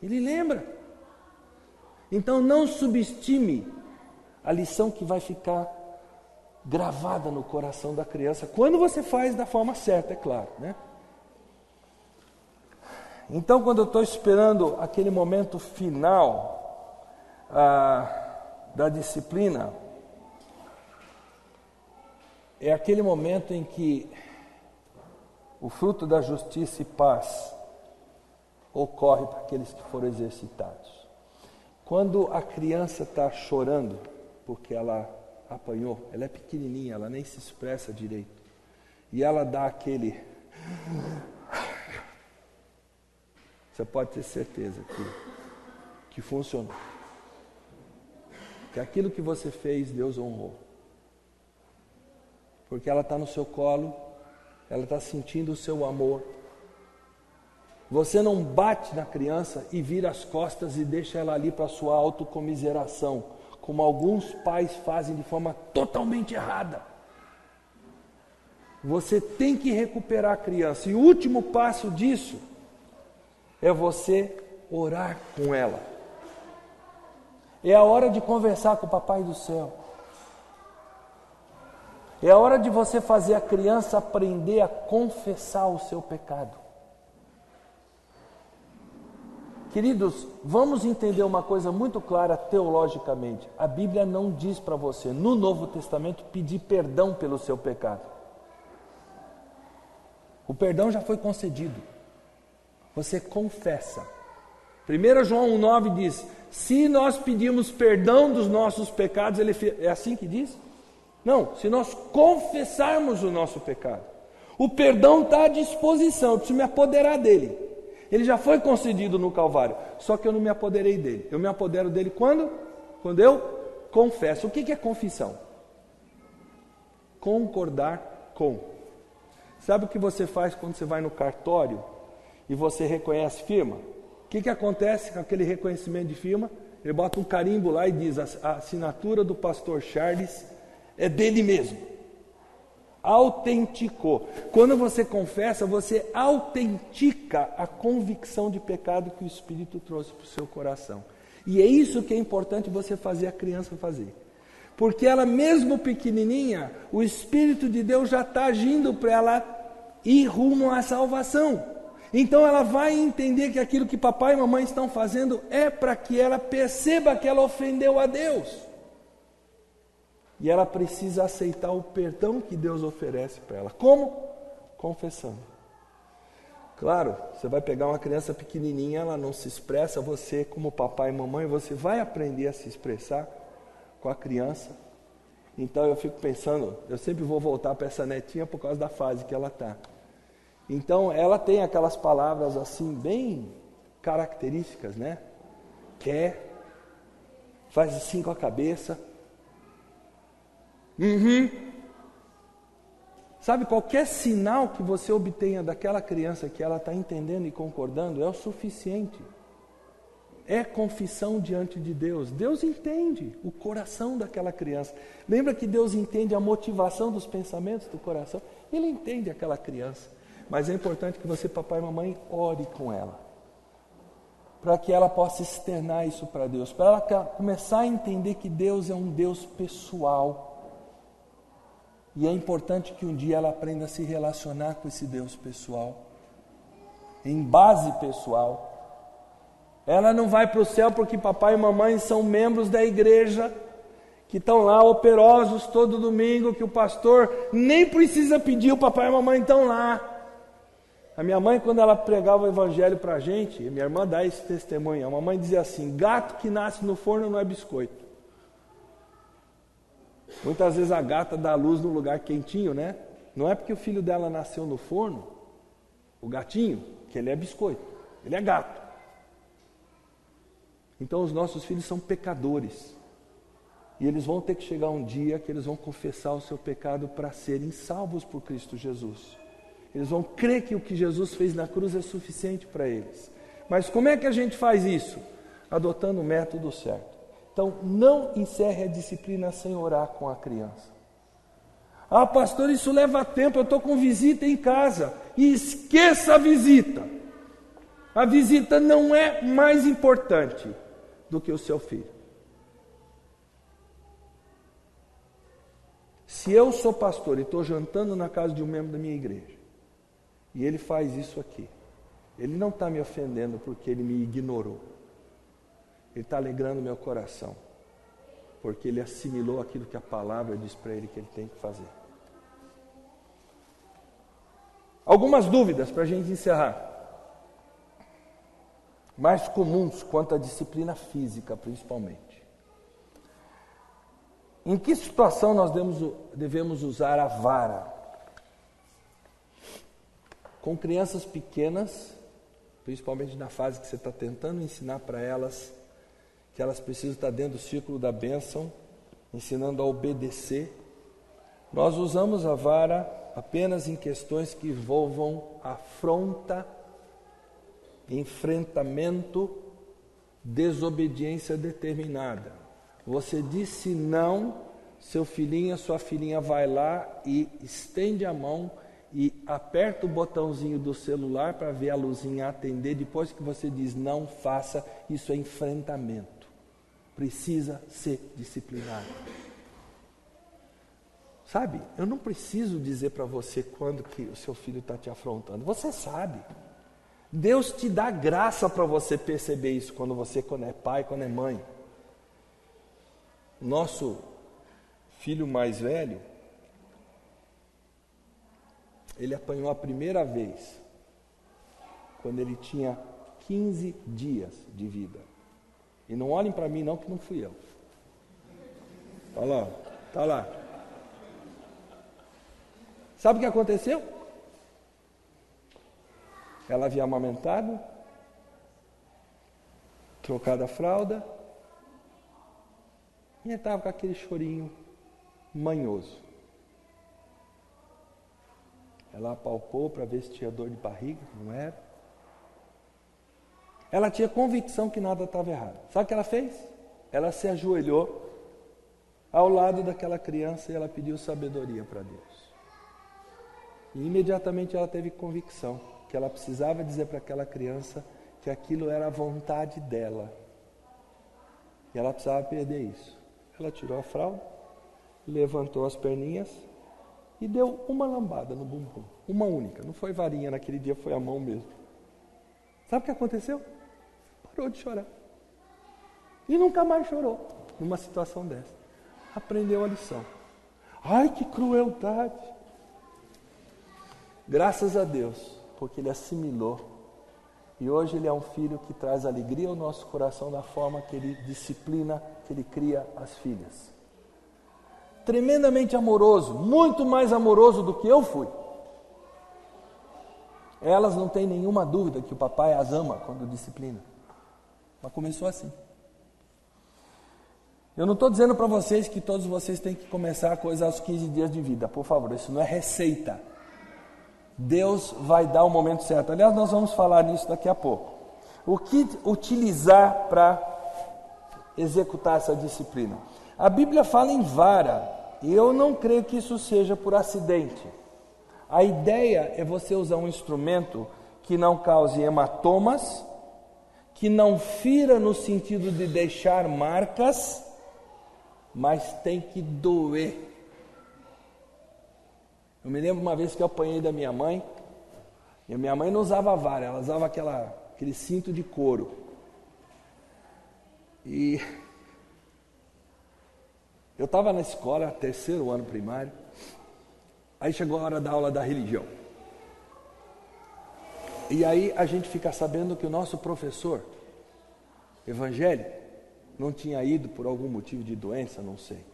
Ele lembra. Então não subestime a lição que vai ficar gravada no coração da criança, quando você faz da forma certa, é claro, né? Então, quando eu estou esperando aquele momento final da disciplina, é aquele momento em que o fruto da justiça e paz ocorre para aqueles que foram exercitados. Quando a criança está chorando porque ela apanhou, ela é pequenininha, ela nem se expressa direito, e ela dá aquele... Você pode ter certeza que funcionou. Que aquilo que você fez, Deus honrou. Porque ela está no seu colo, ela está sentindo o seu amor. Você não bate na criança e vira as costas e deixa ela ali para a sua autocomiseração, como alguns pais fazem de forma totalmente errada. Você tem que recuperar a criança. E o último passo disso é você orar com ela. É a hora de conversar com o Papai do Céu. É a hora de você fazer a criança aprender a confessar o seu pecado. Queridos, vamos entender uma coisa muito clara teologicamente. A Bíblia não diz para você, no Novo Testamento, pedir perdão pelo seu pecado. O perdão já foi concedido. Você confessa. 1 João 1,9 diz, se nós pedimos perdão dos nossos pecados, é assim que diz? Não, se nós confessarmos o nosso pecado. O perdão está à disposição, eu preciso me apoderar dele. Ele já foi concedido no Calvário, só que eu não me apoderei dele. Eu me apodero dele quando? Quando eu confesso. O que é confissão? Concordar com. Sabe o que você faz quando você vai no cartório e você reconhece firma? O que acontece com aquele reconhecimento de firma? Ele bota um carimbo lá e diz, a assinatura do pastor Charles é dele mesmo. Autenticou. Quando você confessa, você autentica a convicção de pecado que o Espírito trouxe para o seu coração. E é isso que é importante você fazer a criança fazer. Porque ela, mesmo pequenininha, o Espírito de Deus já está agindo para ela ir rumo à salvação. Então ela vai entender que aquilo que papai e mamãe estão fazendo é para que ela perceba que ela ofendeu a Deus. E ela precisa aceitar o perdão que Deus oferece para ela. Como? Confessando. Claro, você vai pegar uma criança pequenininha, ela não se expressa, você como papai e mamãe, você vai aprender a se expressar com a criança. Então eu fico pensando, eu sempre vou voltar para essa netinha por causa da fase que ela está. Então ela tem aquelas palavras assim, bem características, né? Quer, faz assim com a cabeça. Sabe, qualquer sinal que você obtenha daquela criança que ela está entendendo e concordando é o suficiente. É confissão diante de Deus. Deus entende o coração daquela criança. Lembra que Deus entende a motivação dos pensamentos do coração? Ele entende aquela criança. Mas é importante que você, papai e mamãe, ore com ela. Para que ela possa externar isso para Deus. Para ela começar a entender que Deus é um Deus pessoal. E é importante que um dia ela aprenda a se relacionar com esse Deus pessoal, em base pessoal. Ela não vai para o céu porque papai e mamãe são membros da igreja, que estão lá operosos todo domingo, que o pastor nem precisa pedir, o papai e a mamãe estão lá. A minha mãe, quando ela pregava o evangelho para a gente, minha irmã dá esse testemunho, a mamãe dizia assim: gato que nasce no forno não é biscoito. Muitas vezes a gata dá luz num lugar quentinho, né? Não é porque o filho dela nasceu no forno, o gatinho, que ele é biscoito, ele é gato. Então os nossos filhos são pecadores. E eles vão ter que chegar um dia que eles vão confessar o seu pecado para serem salvos por Cristo Jesus. Eles vão crer que o que Jesus fez na cruz é suficiente para eles. Mas como é que a gente faz isso? Adotando o método certo. Então, não encerre a disciplina sem orar com a criança. Ah, pastor, isso leva tempo, eu estou com visita em casa. E esqueça a visita. A visita não é mais importante do que o seu filho. Se eu sou pastor e estou jantando na casa de um membro da minha igreja, e ele faz isso aqui, ele não está me ofendendo porque ele me ignorou. Ele está alegrando meu coração, porque ele assimilou aquilo que a palavra diz para ele que ele tem que fazer. Algumas dúvidas para a gente encerrar. Mais comuns quanto à disciplina física, principalmente. Em que situação nós devemos usar a vara? Com crianças pequenas, principalmente na fase que você está tentando ensinar para elas, que elas precisam estar dentro do círculo da bênção, ensinando a obedecer. Nós usamos a vara apenas em questões que envolvam afronta, enfrentamento, desobediência determinada. Você disse não, seu filhinho, sua filhinha vai lá e estende a mão e aperta o botãozinho do celular para ver a luzinha atender. Depois que você diz não faça, isso é enfrentamento. Precisa ser disciplinado. Sabe, eu não preciso dizer para você quando que o seu filho está te afrontando. Você sabe. Deus te dá graça para você perceber isso quando é pai, quando é mãe. Nosso filho mais velho, ele apanhou a primeira vez quando ele tinha 15 dias de vida. E não olhem para mim não, que não fui eu. Olha lá, tá lá. Sabe o que aconteceu? Ela havia amamentado, trocado a fralda, e ele estava com aquele chorinho manhoso. Ela apalpou para ver se tinha dor de barriga, não era. Ela tinha convicção que nada estava errado. Sabe o que ela fez? Ela se ajoelhou ao lado daquela criança e ela pediu sabedoria para Deus. E imediatamente ela teve convicção que ela precisava dizer para aquela criança que aquilo era a vontade dela. E ela precisava perder isso. Ela tirou a fralda, levantou as perninhas e deu uma lambada no bumbum. Uma única. Não foi varinha naquele dia, foi a mão mesmo. Sabe o que aconteceu? Parou de chorar. E nunca mais chorou numa situação dessa. Aprendeu a lição. Ai, que crueldade! Graças a Deus, porque ele assimilou. E hoje ele é um filho que traz alegria ao nosso coração da forma que ele disciplina, que ele cria as filhas. Tremendamente amoroso, muito mais amoroso do que eu fui. Elas não têm nenhuma dúvida que o papai as ama quando disciplina. Mas começou assim. Eu não estou dizendo para vocês que todos vocês têm que começar a coisa aos 15 dias de vida. Por favor, isso não é receita. Deus vai dar o momento certo. Aliás, nós vamos falar nisso daqui a pouco. O que utilizar para executar essa disciplina? A Bíblia fala em vara, e eu não creio que isso seja por acidente. A ideia é você usar um instrumento que não cause hematomas, que não fira no sentido de deixar marcas, mas tem que doer. Eu me lembro uma vez que eu apanhei da minha mãe, e a minha mãe não usava vara, ela usava aquele cinto de couro. E eu estava na escola, terceiro ano primário, aí chegou a hora da aula da religião. E aí a gente fica sabendo que o nosso professor evangélico não tinha ido por algum motivo de doença, não sei.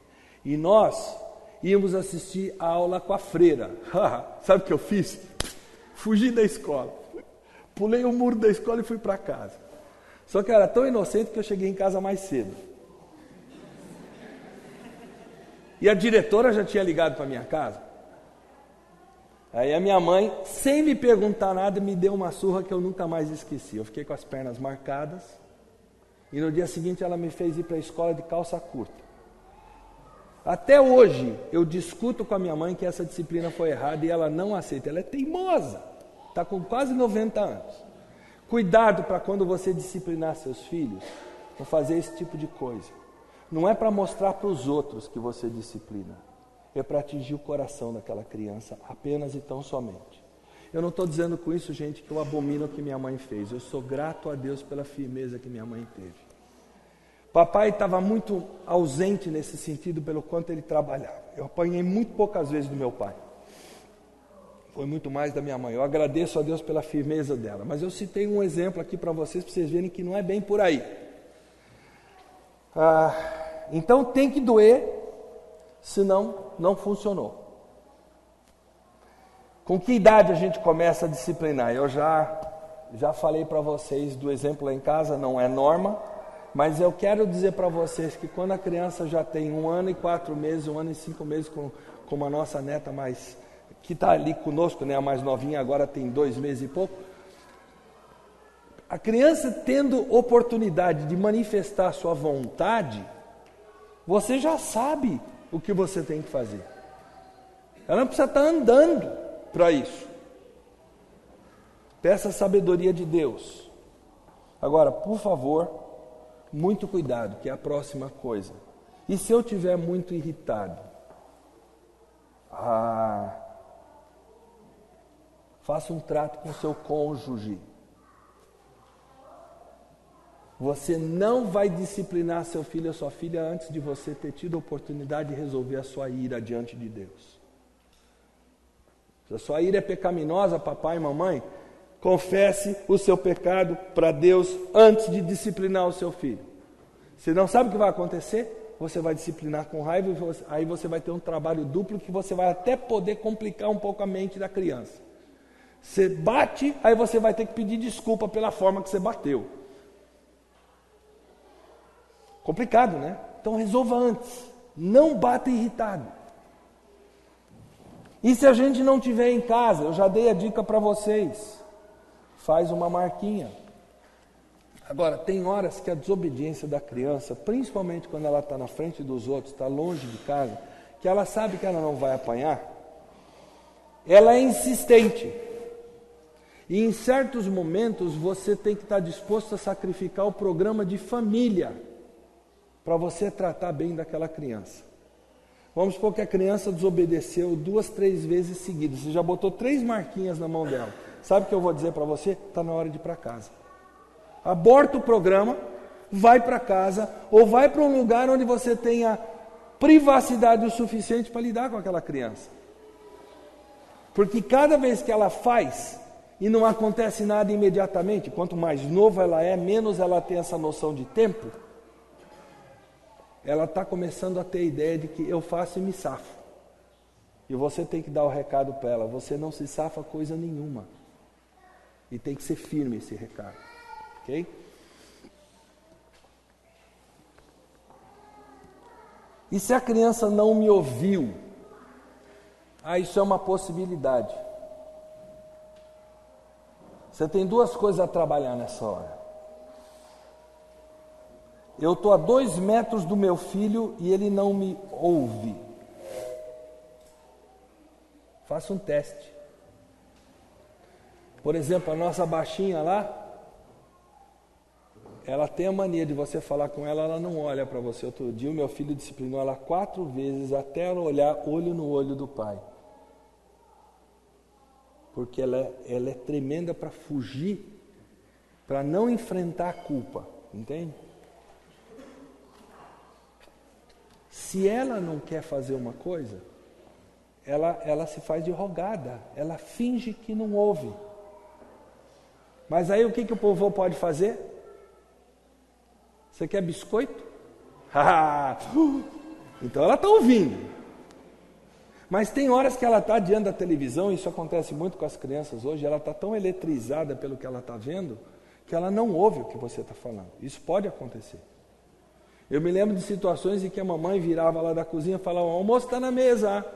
E nós íamos assistir a aula com a freira. Sabe o que eu fiz? Fugi da escola. Pulei o muro da escola e fui para casa. Só que eu era tão inocente que eu cheguei em casa mais cedo. E a diretora já tinha ligado para minha casa. Aí a minha mãe, sem me perguntar nada, me deu uma surra que eu nunca mais esqueci. Eu fiquei com as pernas marcadas. E no dia seguinte ela me fez ir para a escola de calça curta. Até hoje eu discuto com a minha mãe que essa disciplina foi errada e ela não aceita. Ela é teimosa. Está com quase 90 anos. Cuidado para quando você disciplinar seus filhos, não fazer esse tipo de coisa. Não é para mostrar para os outros que você disciplina. É para atingir o coração daquela criança, apenas e tão somente. Eu não estou dizendo com isso, gente, que eu abomino o que minha mãe fez. Eu sou grato a Deus pela firmeza que minha mãe teve. Papai estava muito ausente nesse sentido, pelo quanto ele trabalhava. Eu apanhei muito poucas vezes do meu pai. Foi muito mais da minha mãe. Eu agradeço a Deus pela firmeza dela. Mas eu citei um exemplo aqui para vocês verem que não é bem por aí. Então tem que doer, senão não funcionou. Com que idade a gente começa a disciplinar? Eu já falei para vocês do exemplo lá em casa, não é norma, mas eu quero dizer para vocês que quando a criança já tem 1 ano e 4 meses, 1 ano e 5 meses, como a nossa neta que está ali conosco, né, a mais novinha, agora tem 2 meses e pouco, a criança tendo oportunidade de manifestar a sua vontade, você já sabe o que você tem que fazer. Ela não precisa estar andando para isso. Peça a sabedoria de Deus. Agora, por favor, muito cuidado, que é a próxima coisa. E se eu estiver muito irritado? Faça um trato com seu cônjuge. Você não vai disciplinar seu filho ou sua filha antes de você ter tido a oportunidade de resolver a sua ira diante de Deus. Se a sua ira é pecaminosa, papai e mamãe, confesse o seu pecado para Deus antes de disciplinar o seu filho. Se não sabe o que vai acontecer, você vai disciplinar com raiva e aí você vai ter um trabalho duplo que você vai até poder complicar um pouco a mente da criança. Você bate, aí você vai ter que pedir desculpa pela forma que você bateu. Complicado, né? Então resolva antes. Não bata irritado. E se a gente não tiver em casa, eu já dei a dica para vocês. Faz uma marquinha. Agora, tem horas que a desobediência da criança, principalmente quando ela está na frente dos outros, está longe de casa, que ela sabe que ela não vai apanhar, ela é insistente. E em certos momentos você tem que estar disposto a sacrificar o programa de família para você tratar bem daquela criança. Vamos supor que a criança desobedeceu 2, 3 vezes seguidas. Você já botou 3 marquinhas na mão dela. Sabe o que eu vou dizer para você? Está na hora de ir para casa. Aborta o programa, vai para casa, ou vai para um lugar onde você tenha privacidade o suficiente para lidar com aquela criança. Porque cada vez que ela faz e não acontece nada imediatamente, quanto mais nova ela é, menos ela tem essa noção de tempo, ela está começando a ter a ideia de que eu faço e me safo. E você tem que dar o recado para ela, você não se safa coisa nenhuma. E tem que ser firme esse recado. Ok? E se a criança não me ouviu? Isso é uma possibilidade. Você tem 2 coisas a trabalhar nessa hora. Eu estou a 2 metros do meu filho e ele não me ouve. Faça um teste. Por exemplo, a nossa baixinha lá, ela tem a mania de você falar com ela, ela não olha para você. Outro dia o meu filho disciplinou ela 4 vezes até ela olhar olho no olho do pai. Porque ela é tremenda para fugir, para não enfrentar a culpa, entende? Se ela não quer fazer uma coisa, ela se faz de rogada, ela finge que não ouve. Mas aí o que o povo pode fazer? Você quer biscoito? Então ela está ouvindo. Mas tem horas que ela está diante da televisão, isso acontece muito com as crianças hoje, ela está tão eletrizada pelo que ela está vendo, que ela não ouve o que você está falando. Isso pode acontecer. Eu me lembro de situações em que a mamãe virava lá da cozinha e falava, o almoço está na mesa.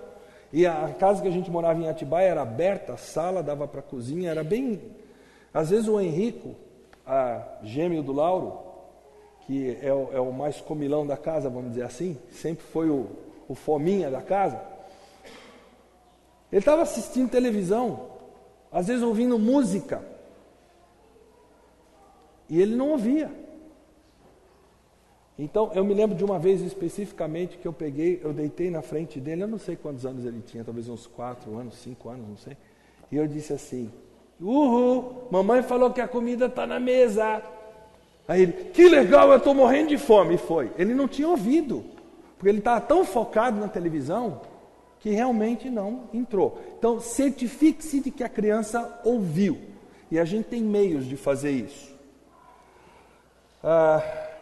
E a casa que a gente morava em Atibaia era aberta, a sala dava para a cozinha, era bem... Às vezes o Henrico, gêmeo do Lauro, que é o mais comilão da casa, vamos dizer assim, sempre foi o fominha da casa, ele estava assistindo televisão, às vezes ouvindo música, e ele não ouvia. Então, eu me lembro de uma vez especificamente que eu deitei na frente dele, eu não sei quantos anos ele tinha, talvez uns 4 anos, 5 anos, não sei, e eu disse assim, mamãe falou que a comida está na mesa. Aí ele, que legal, eu estou morrendo de fome. E foi. Ele não tinha ouvido, porque ele estava tão focado na televisão, que realmente não entrou. Então, certifique-se de que a criança ouviu. E a gente tem meios de fazer isso.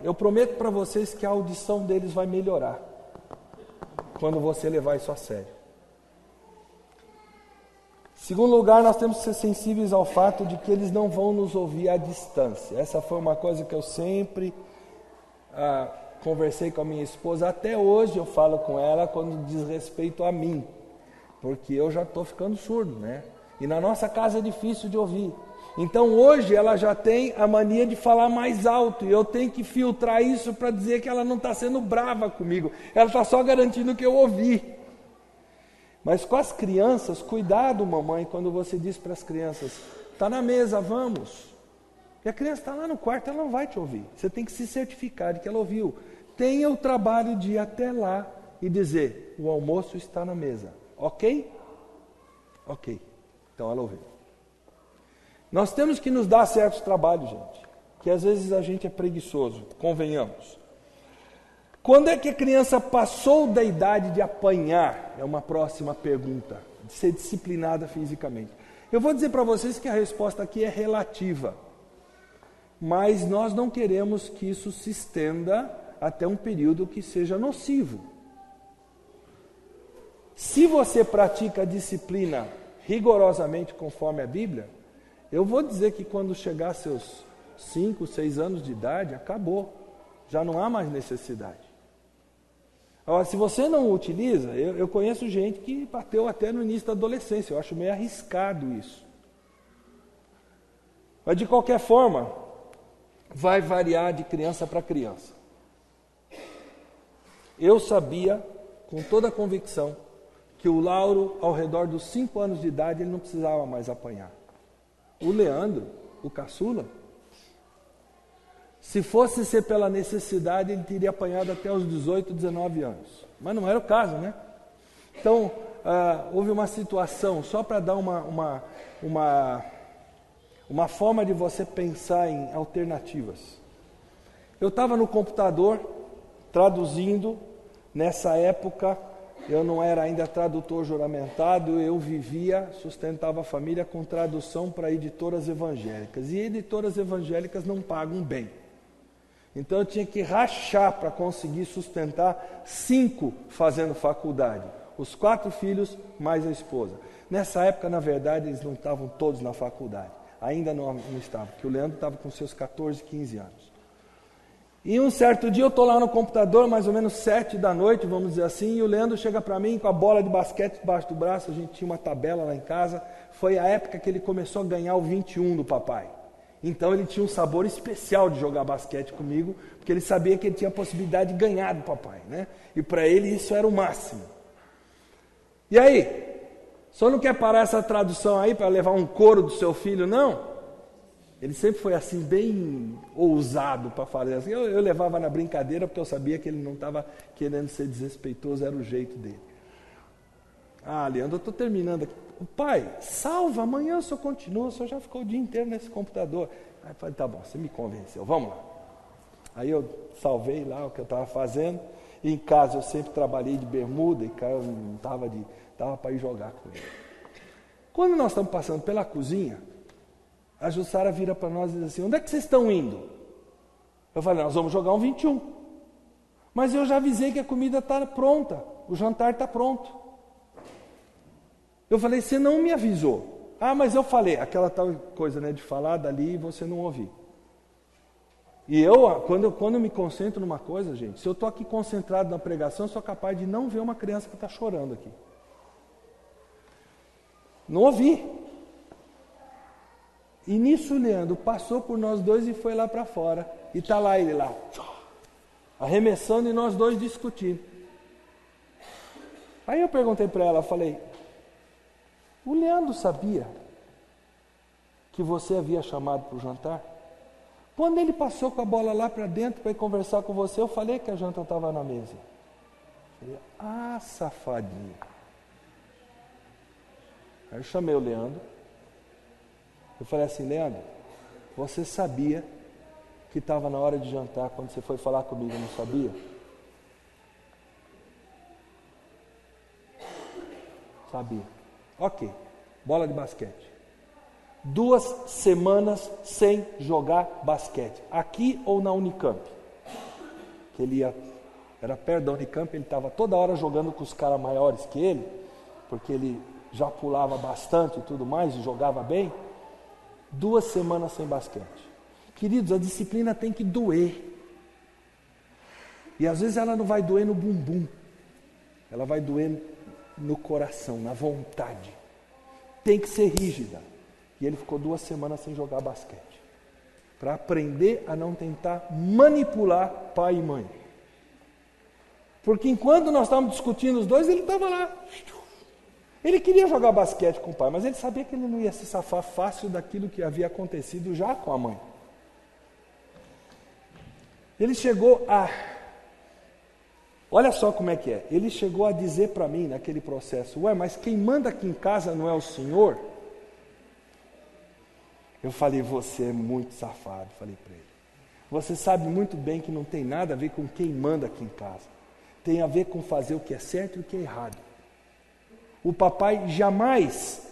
Eu prometo para vocês que a audição deles vai melhorar, quando você levar isso a sério. Segundo lugar, nós temos que ser sensíveis ao fato de que eles não vão nos ouvir à distância. Essa foi uma coisa que eu sempre conversei com a minha esposa. Até hoje eu falo com ela quando diz respeito a mim, porque eu já estou ficando surdo, né? E na nossa casa é difícil de ouvir. Então hoje ela já tem a mania de falar mais alto, e eu tenho que filtrar isso para dizer que ela não está sendo brava comigo. Ela está só garantindo que eu ouvi. Mas com as crianças, cuidado, mamãe, quando você diz para as crianças, está na mesa, vamos. E a criança está lá no quarto, ela não vai te ouvir. Você tem que se certificar de que ela ouviu. Tenha o trabalho de ir até lá e dizer, o almoço está na mesa. Ok? Ok. Então ela ouviu. Nós temos que nos dar certos trabalhos, gente. Que às vezes a gente é preguiçoso, convenhamos. Quando é que a criança passou da idade de apanhar? É uma próxima pergunta. De ser disciplinada fisicamente. Eu vou dizer para vocês que a resposta aqui é relativa. Mas nós não queremos que isso se estenda até um período que seja nocivo. Se você pratica a disciplina rigorosamente conforme a Bíblia, eu vou dizer que quando chegar seus 5, 6 anos de idade, acabou. Já não há mais necessidade. Agora, se você não o utiliza, eu conheço gente que bateu até no início da adolescência, eu acho meio arriscado isso. Mas de qualquer forma, vai variar de criança para criança. Eu sabia, com toda a convicção, que o Lauro, ao redor dos 5 anos de idade, ele não precisava mais apanhar. O Leandro, o caçula, se fosse ser pela necessidade, ele teria apanhado até os 18, 19 anos. Mas não era o caso, né? Então, houve uma situação, só para dar uma forma de você pensar em alternativas. Eu estava no computador, traduzindo. Nessa época, eu não era ainda tradutor juramentado, eu sustentava a família com tradução para editoras evangélicas. E editoras evangélicas não pagam bem. Então eu tinha que rachar para conseguir sustentar 5 fazendo faculdade. Os 4 filhos mais a esposa. Nessa época, na verdade, eles não estavam todos na faculdade. Ainda não estavam, porque o Leandro estava com seus 14, 15 anos. E um certo dia eu estou lá no computador, mais ou menos 7 da noite, vamos dizer assim, e o Leandro chega para mim com a bola de basquete debaixo do braço, a gente tinha uma tabela lá em casa. Foi a época que ele começou a ganhar o 21 do papai. Então ele tinha um sabor especial de jogar basquete comigo, porque ele sabia que ele tinha a possibilidade de ganhar do papai, né? E para ele isso era o máximo. E aí? Só não quer parar essa tradução aí para levar um couro do seu filho, não? Ele sempre foi assim, bem ousado para fazer assim. Eu levava na brincadeira, porque eu sabia que ele não estava querendo ser desrespeitoso, era o jeito dele. Leandro, eu estou terminando aqui. Pai, salva, amanhã o senhor continua, o senhor já ficou o dia inteiro nesse computador. Aí eu falei, tá bom, você me convenceu, vamos lá. Aí eu salvei lá o que eu estava fazendo. em casa eu sempre trabalhei de bermuda e cara, eu não tava para ir jogar com ele. Quando nós estamos passando pela cozinha, a Jussara vira para nós e diz assim: onde é que vocês estão indo? Eu falei: nós vamos jogar um 21. Mas eu já avisei que a comida está pronta, o jantar está pronto. Eu falei: você não me avisou. Ah, mas eu falei, aquela tal coisa, né, de falar dali e você não ouvir. E quando eu me concentro numa coisa, gente, se eu estou aqui concentrado na pregação, eu sou capaz de não ver uma criança que está chorando aqui. Não ouvi. E nisso o Leandro passou por nós dois e foi lá para fora. E está lá ele lá, arremessando e nós dois discutindo. Aí eu perguntei para ela, falei: o Leandro sabia que você havia chamado para o jantar? Quando ele passou com a bola lá para dentro para ir conversar com você, eu falei que a janta estava na mesa. Eu falei: ah, safadinho. Aí eu chamei o Leandro. Eu falei assim: Leandro, você sabia que estava na hora de jantar quando você foi falar comigo, não sabia? Sabia. Ok, bola de basquete. 2 semanas sem jogar basquete, aqui ou na Unicamp. Que ele era perto da Unicamp, ele estava toda hora jogando com os caras maiores que ele, porque ele já pulava bastante e tudo mais, e jogava bem. 2 semanas sem basquete. Queridos, a disciplina tem que doer. E às vezes ela não vai doer no bumbum, ela vai doer no coração, na vontade. Tem que ser rígida. E ele ficou 2 semanas sem jogar basquete, para aprender a não tentar manipular pai e mãe. Porque enquanto nós estávamos discutindo os dois, ele estava lá. Ele queria jogar basquete com o pai, mas ele sabia que ele não ia se safar fácil daquilo que havia acontecido já com a mãe. Ele chegou a... Olha só como é que é. Ele chegou a dizer para mim naquele processo: ué, mas quem manda aqui em casa não é o senhor? Eu falei: você é muito safado, falei para ele. Você sabe muito bem que não tem nada a ver com quem manda aqui em casa. Tem a ver com fazer o que é certo e o que é errado. O papai jamais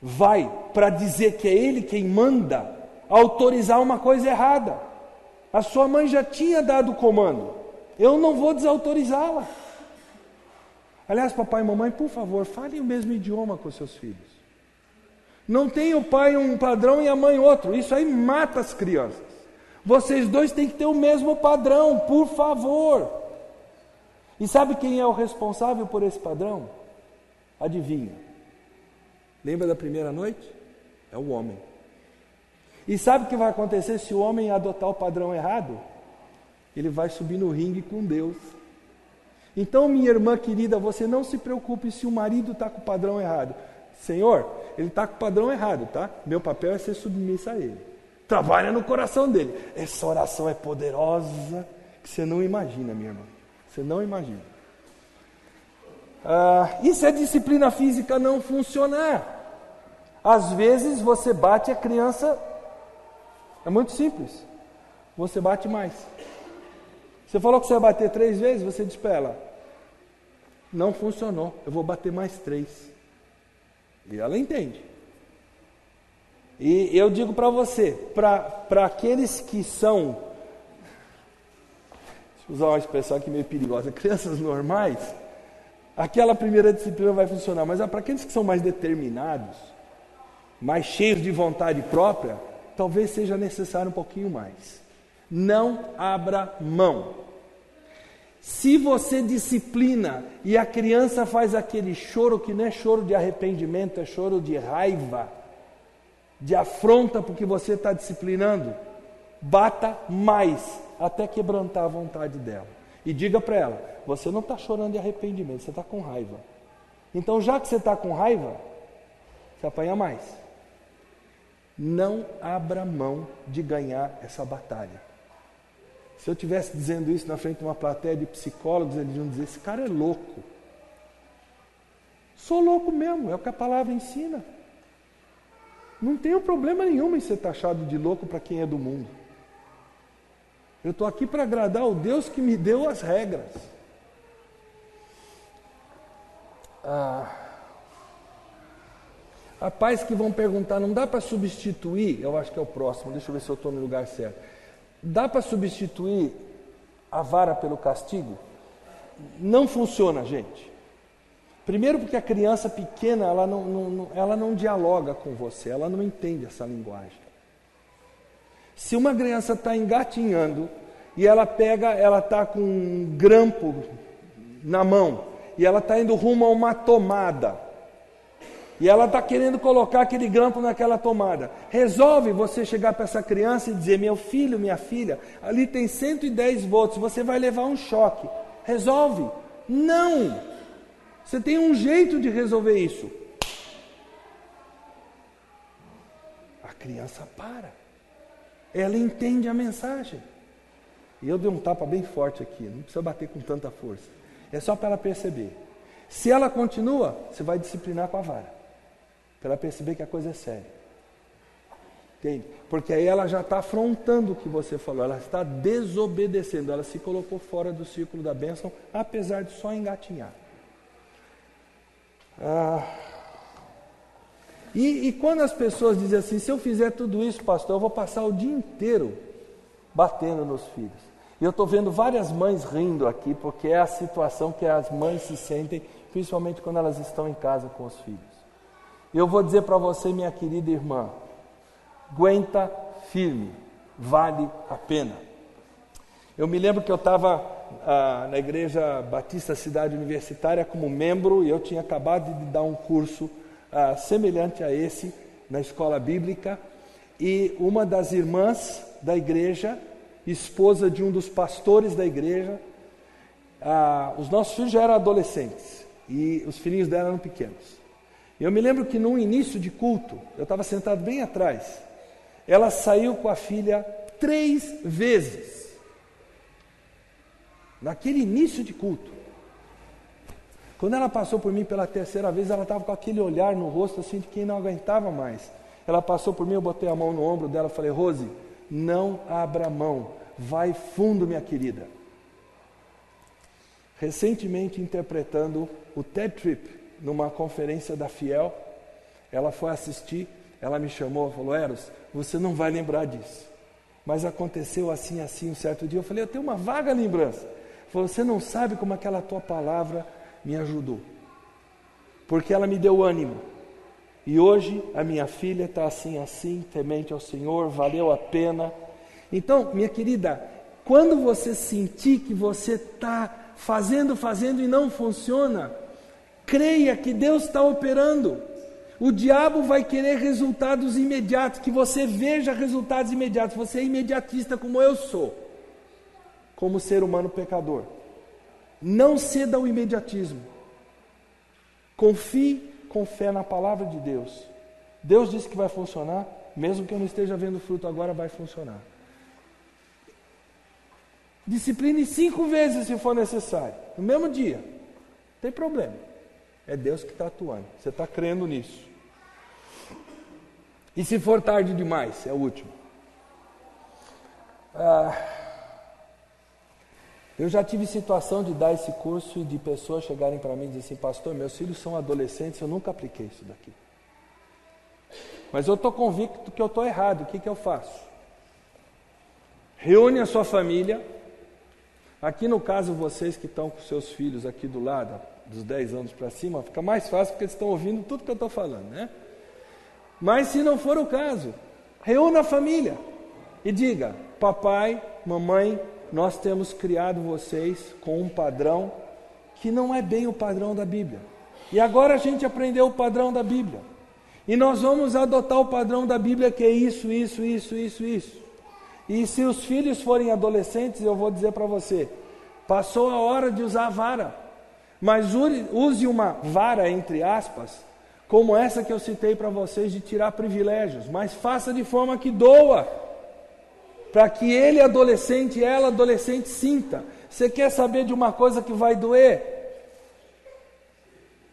vai, para dizer que é ele quem manda, autorizar uma coisa errada. A sua mãe já tinha dado o comando. Eu não vou desautorizá-la. Aliás, papai e mamãe, por favor, falem o mesmo idioma com seus filhos. Não tem o pai um padrão e a mãe outro. Isso aí mata as crianças. Vocês dois têm que ter o mesmo padrão, por favor. E sabe quem é o responsável por esse padrão? Adivinha? Lembra da primeira noite? É o homem. E sabe o que vai acontecer se o homem adotar o padrão errado? Ele vai subir no ringue com Deus. Então, minha irmã querida, você não se preocupe se o marido está com o padrão errado. Senhor, ele está com o padrão errado, tá? Meu papel é ser submissa a ele. Trabalha no coração dele. Essa oração é poderosa que você não imagina, minha irmã. Você não imagina. E se a disciplina física não funcionar? Às vezes você bate a criança, é muito simples. Você bate mais. Você falou que você ia bater 3 vezes, você diz para ela: não funcionou, eu vou bater mais 3. E ela entende. E eu digo para você, para aqueles que são, deixa eu usar uma expressão aqui meio perigosa, crianças normais, aquela primeira disciplina vai funcionar, mas para aqueles que são mais determinados, mais cheios de vontade própria, talvez seja necessário um pouquinho mais. Não abra mão. Se você disciplina e a criança faz aquele choro que não é choro de arrependimento, é choro de raiva, de afronta porque você está disciplinando, bata mais até quebrantar a vontade dela. E diga para ela: você não está chorando de arrependimento, você está com raiva. Então, já que você está com raiva, você apanha mais. Não abra mão de ganhar essa batalha. Se eu estivesse dizendo isso na frente de uma plateia de psicólogos, eles iam dizer: esse cara é louco. Sou louco mesmo, é o que a palavra ensina. Não tenho problema nenhum em ser taxado de louco para quem é do mundo. Eu estou aqui para agradar o Deus que me deu as regras. Há pais que vão perguntar, não dá para substituir? Eu acho que é o próximo, deixa eu ver se eu estou no lugar certo. Dá para substituir a vara pelo castigo? Não funciona, gente. Primeiro porque a criança pequena, ela não dialoga com você, ela não entende essa linguagem. Se uma criança está engatinhando e ela está com um grampo na mão e ela está indo rumo a uma tomada e ela está querendo colocar aquele grampo naquela tomada, resolve você chegar para essa criança e dizer: meu filho, minha filha, ali tem 110 volts, você vai levar um choque. Resolve? Não! Você tem um jeito de resolver isso. A criança para. Ela entende a mensagem. E eu dei um tapa bem forte aqui, não precisa bater com tanta força. É só para ela perceber. Se ela continua, você vai disciplinar com a vara. Para ela perceber que a coisa é séria. Entende? Porque aí ela já está afrontando o que você falou, ela está desobedecendo, ela se colocou fora do círculo da bênção, apesar de só engatinhar. E quando as pessoas dizem assim: se eu fizer tudo isso, pastor, eu vou passar o dia inteiro batendo nos filhos. E eu estou vendo várias mães rindo aqui, porque é a situação que as mães se sentem, principalmente quando elas estão em casa com os filhos. E eu vou dizer para você, minha querida irmã, aguenta firme, vale a pena. Eu me lembro que eu estava na Igreja Batista Cidade Universitária como membro, e eu tinha acabado de dar um curso semelhante a esse na escola bíblica, e uma das irmãs da igreja, esposa de um dos pastores da igreja, os nossos filhos já eram adolescentes e os filhinhos dela eram pequenos. Eu me lembro que no início de culto, eu estava sentado bem atrás, ela saiu com a filha 3 vezes. Naquele início de culto. Quando ela passou por mim pela 3ª vez, ela estava com aquele olhar no rosto assim de quem não aguentava mais. Ela passou por mim, eu botei a mão no ombro dela e falei: Rose, não abra mão, vai fundo, minha querida. Recentemente, interpretando o TED Trip numa conferência da Fiel, ela foi assistir, ela me chamou e falou: Eros, você não vai lembrar disso, mas aconteceu assim, assim, um certo dia. Eu falei: eu tenho uma vaga lembrança. Ela falou: você não sabe como aquela tua palavra me ajudou, porque ela me deu ânimo. E hoje a minha filha está assim, assim, temente ao Senhor, valeu a pena. Então, minha querida, quando você sentir que você está fazendo e não funciona, creia que Deus está operando. O diabo vai querer resultados imediatos, que você veja resultados imediatos. Você é imediatista como eu sou, como ser humano pecador. Não ceda ao imediatismo. Confie com fé na palavra de Deus. Deus disse que vai funcionar, mesmo que eu não esteja vendo fruto agora, vai funcionar. Discipline 5 vezes se for necessário, no mesmo dia. Não tem problema. É Deus que está atuando. Você está crendo nisso. E se for tarde demais, é o último. Eu já tive situação de dar esse curso e de pessoas chegarem para mim e dizer assim: pastor, meus filhos são adolescentes, eu nunca apliquei isso daqui. Mas eu estou convicto que eu estou errado, o que eu faço? Reúne a sua família. Aqui no caso, vocês que estão com seus filhos aqui do lado, dos 10 anos para cima, fica mais fácil porque eles estão ouvindo tudo que eu estou falando, né? Mas se não for o caso, reúna a família e diga: papai, mamãe, nós temos criado vocês com um padrão que não é bem o padrão da Bíblia. E agora a gente aprendeu o padrão da Bíblia. E nós vamos adotar o padrão da Bíblia, que é isso. E se os filhos forem adolescentes, eu vou dizer para você: passou a hora de usar a vara. Mas use uma vara, entre aspas, como essa que eu citei para vocês, de tirar privilégios. Mas faça de forma que doa, para que ele adolescente e ela adolescente sinta. Você quer saber de uma coisa que vai doer?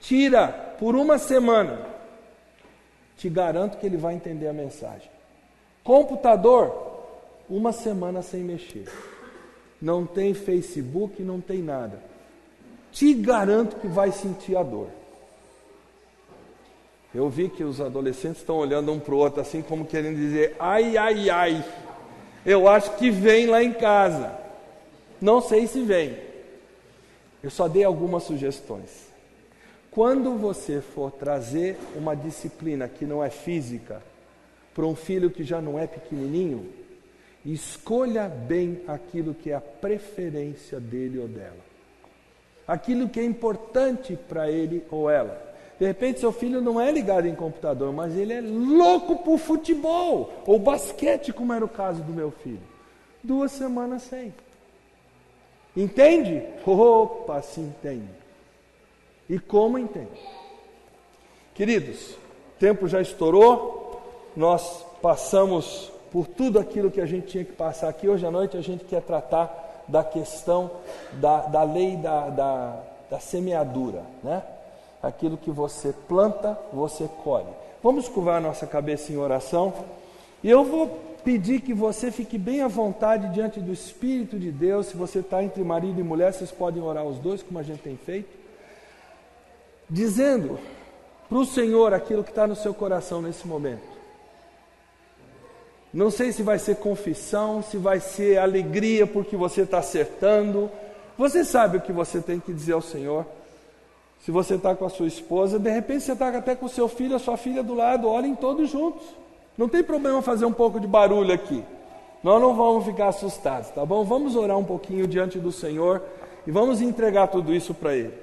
Tira por 1 semana. Te garanto que ele vai entender a mensagem. Computador, 1 semana sem mexer. não tem Facebook, não tem nada. Te garanto que vai sentir a dor. Eu vi que os adolescentes estão olhando um para o outro assim como querendo dizer, ai, ai, ai, eu acho que vem lá em casa. Não sei se vem. Eu só dei algumas sugestões. Quando você for trazer uma disciplina que não é física para um filho que já não é pequenininho, escolha bem aquilo que é a preferência dele ou dela. Aquilo que é importante para ele ou ela. De repente seu filho não é ligado em computador, mas ele é louco por futebol ou basquete, como era o caso do meu filho. 2 semanas sem. Entende? Opa, se entende. E como entende? Queridos, o tempo já estourou, nós passamos por tudo aquilo que a gente tinha que passar aqui. Hoje à noite a gente quer tratar da questão da lei da semeadura, né? Aquilo que você planta, você colhe. Vamos curvar a nossa cabeça em oração, e eu vou pedir que você fique bem à vontade diante do Espírito de Deus. Se você está entre marido e mulher, vocês podem orar os dois, como a gente tem feito, dizendo para o Senhor aquilo que está no seu coração nesse momento. Não sei se vai ser confissão, se vai ser alegria porque você está acertando. Você sabe o que você tem que dizer ao Senhor. Se você está com a sua esposa, de repente você está até com o seu filho, a sua filha do lado, orem todos juntos. Não tem problema fazer um pouco de barulho aqui. Nós não vamos ficar assustados, tá bom? Vamos orar um pouquinho diante do Senhor e vamos entregar tudo isso para Ele.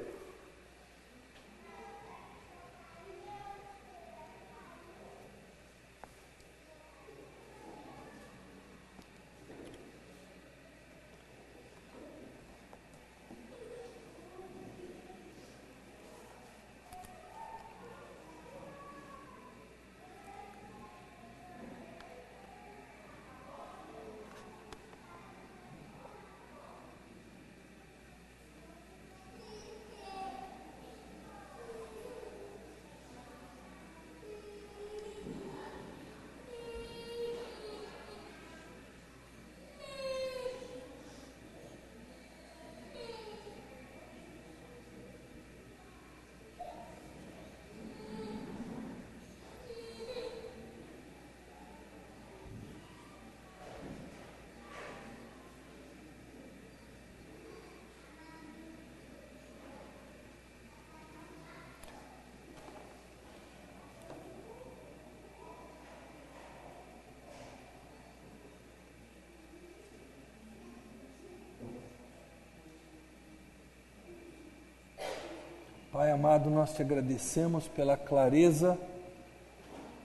Pai amado, nós te agradecemos pela clareza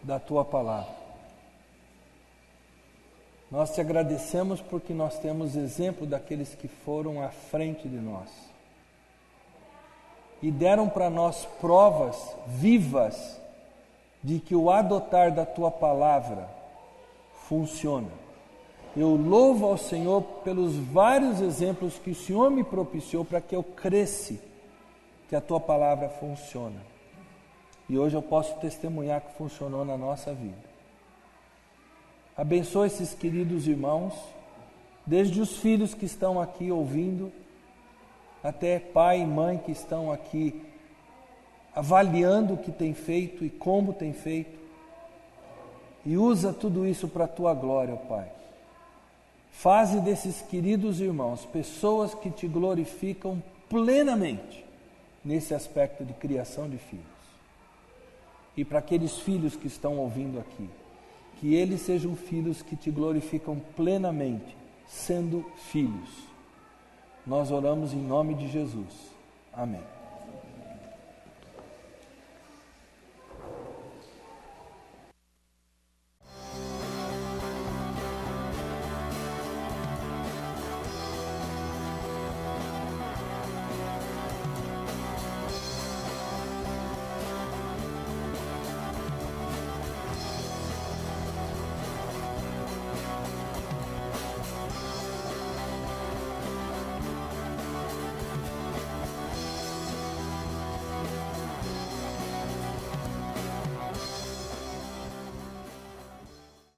da Tua palavra. Nós te agradecemos porque nós temos exemplo daqueles que foram à frente de nós e deram para nós provas vivas de que o adotar da Tua palavra funciona. Eu louvo ao Senhor pelos vários exemplos que o Senhor me propiciou para que eu cresça, que a Tua palavra funciona. E hoje eu posso testemunhar que funcionou na nossa vida. Abençoa esses queridos irmãos, desde os filhos que estão aqui ouvindo, até pai e mãe que estão aqui avaliando o que tem feito e como tem feito. E usa tudo isso para a Tua glória, ó Pai. Faze desses queridos irmãos pessoas que Te glorificam plenamente nesse aspecto de criação de filhos. E para aqueles filhos que estão ouvindo aqui, que eles sejam filhos que Te glorificam plenamente, sendo filhos. Nós oramos em nome de Jesus. Amém.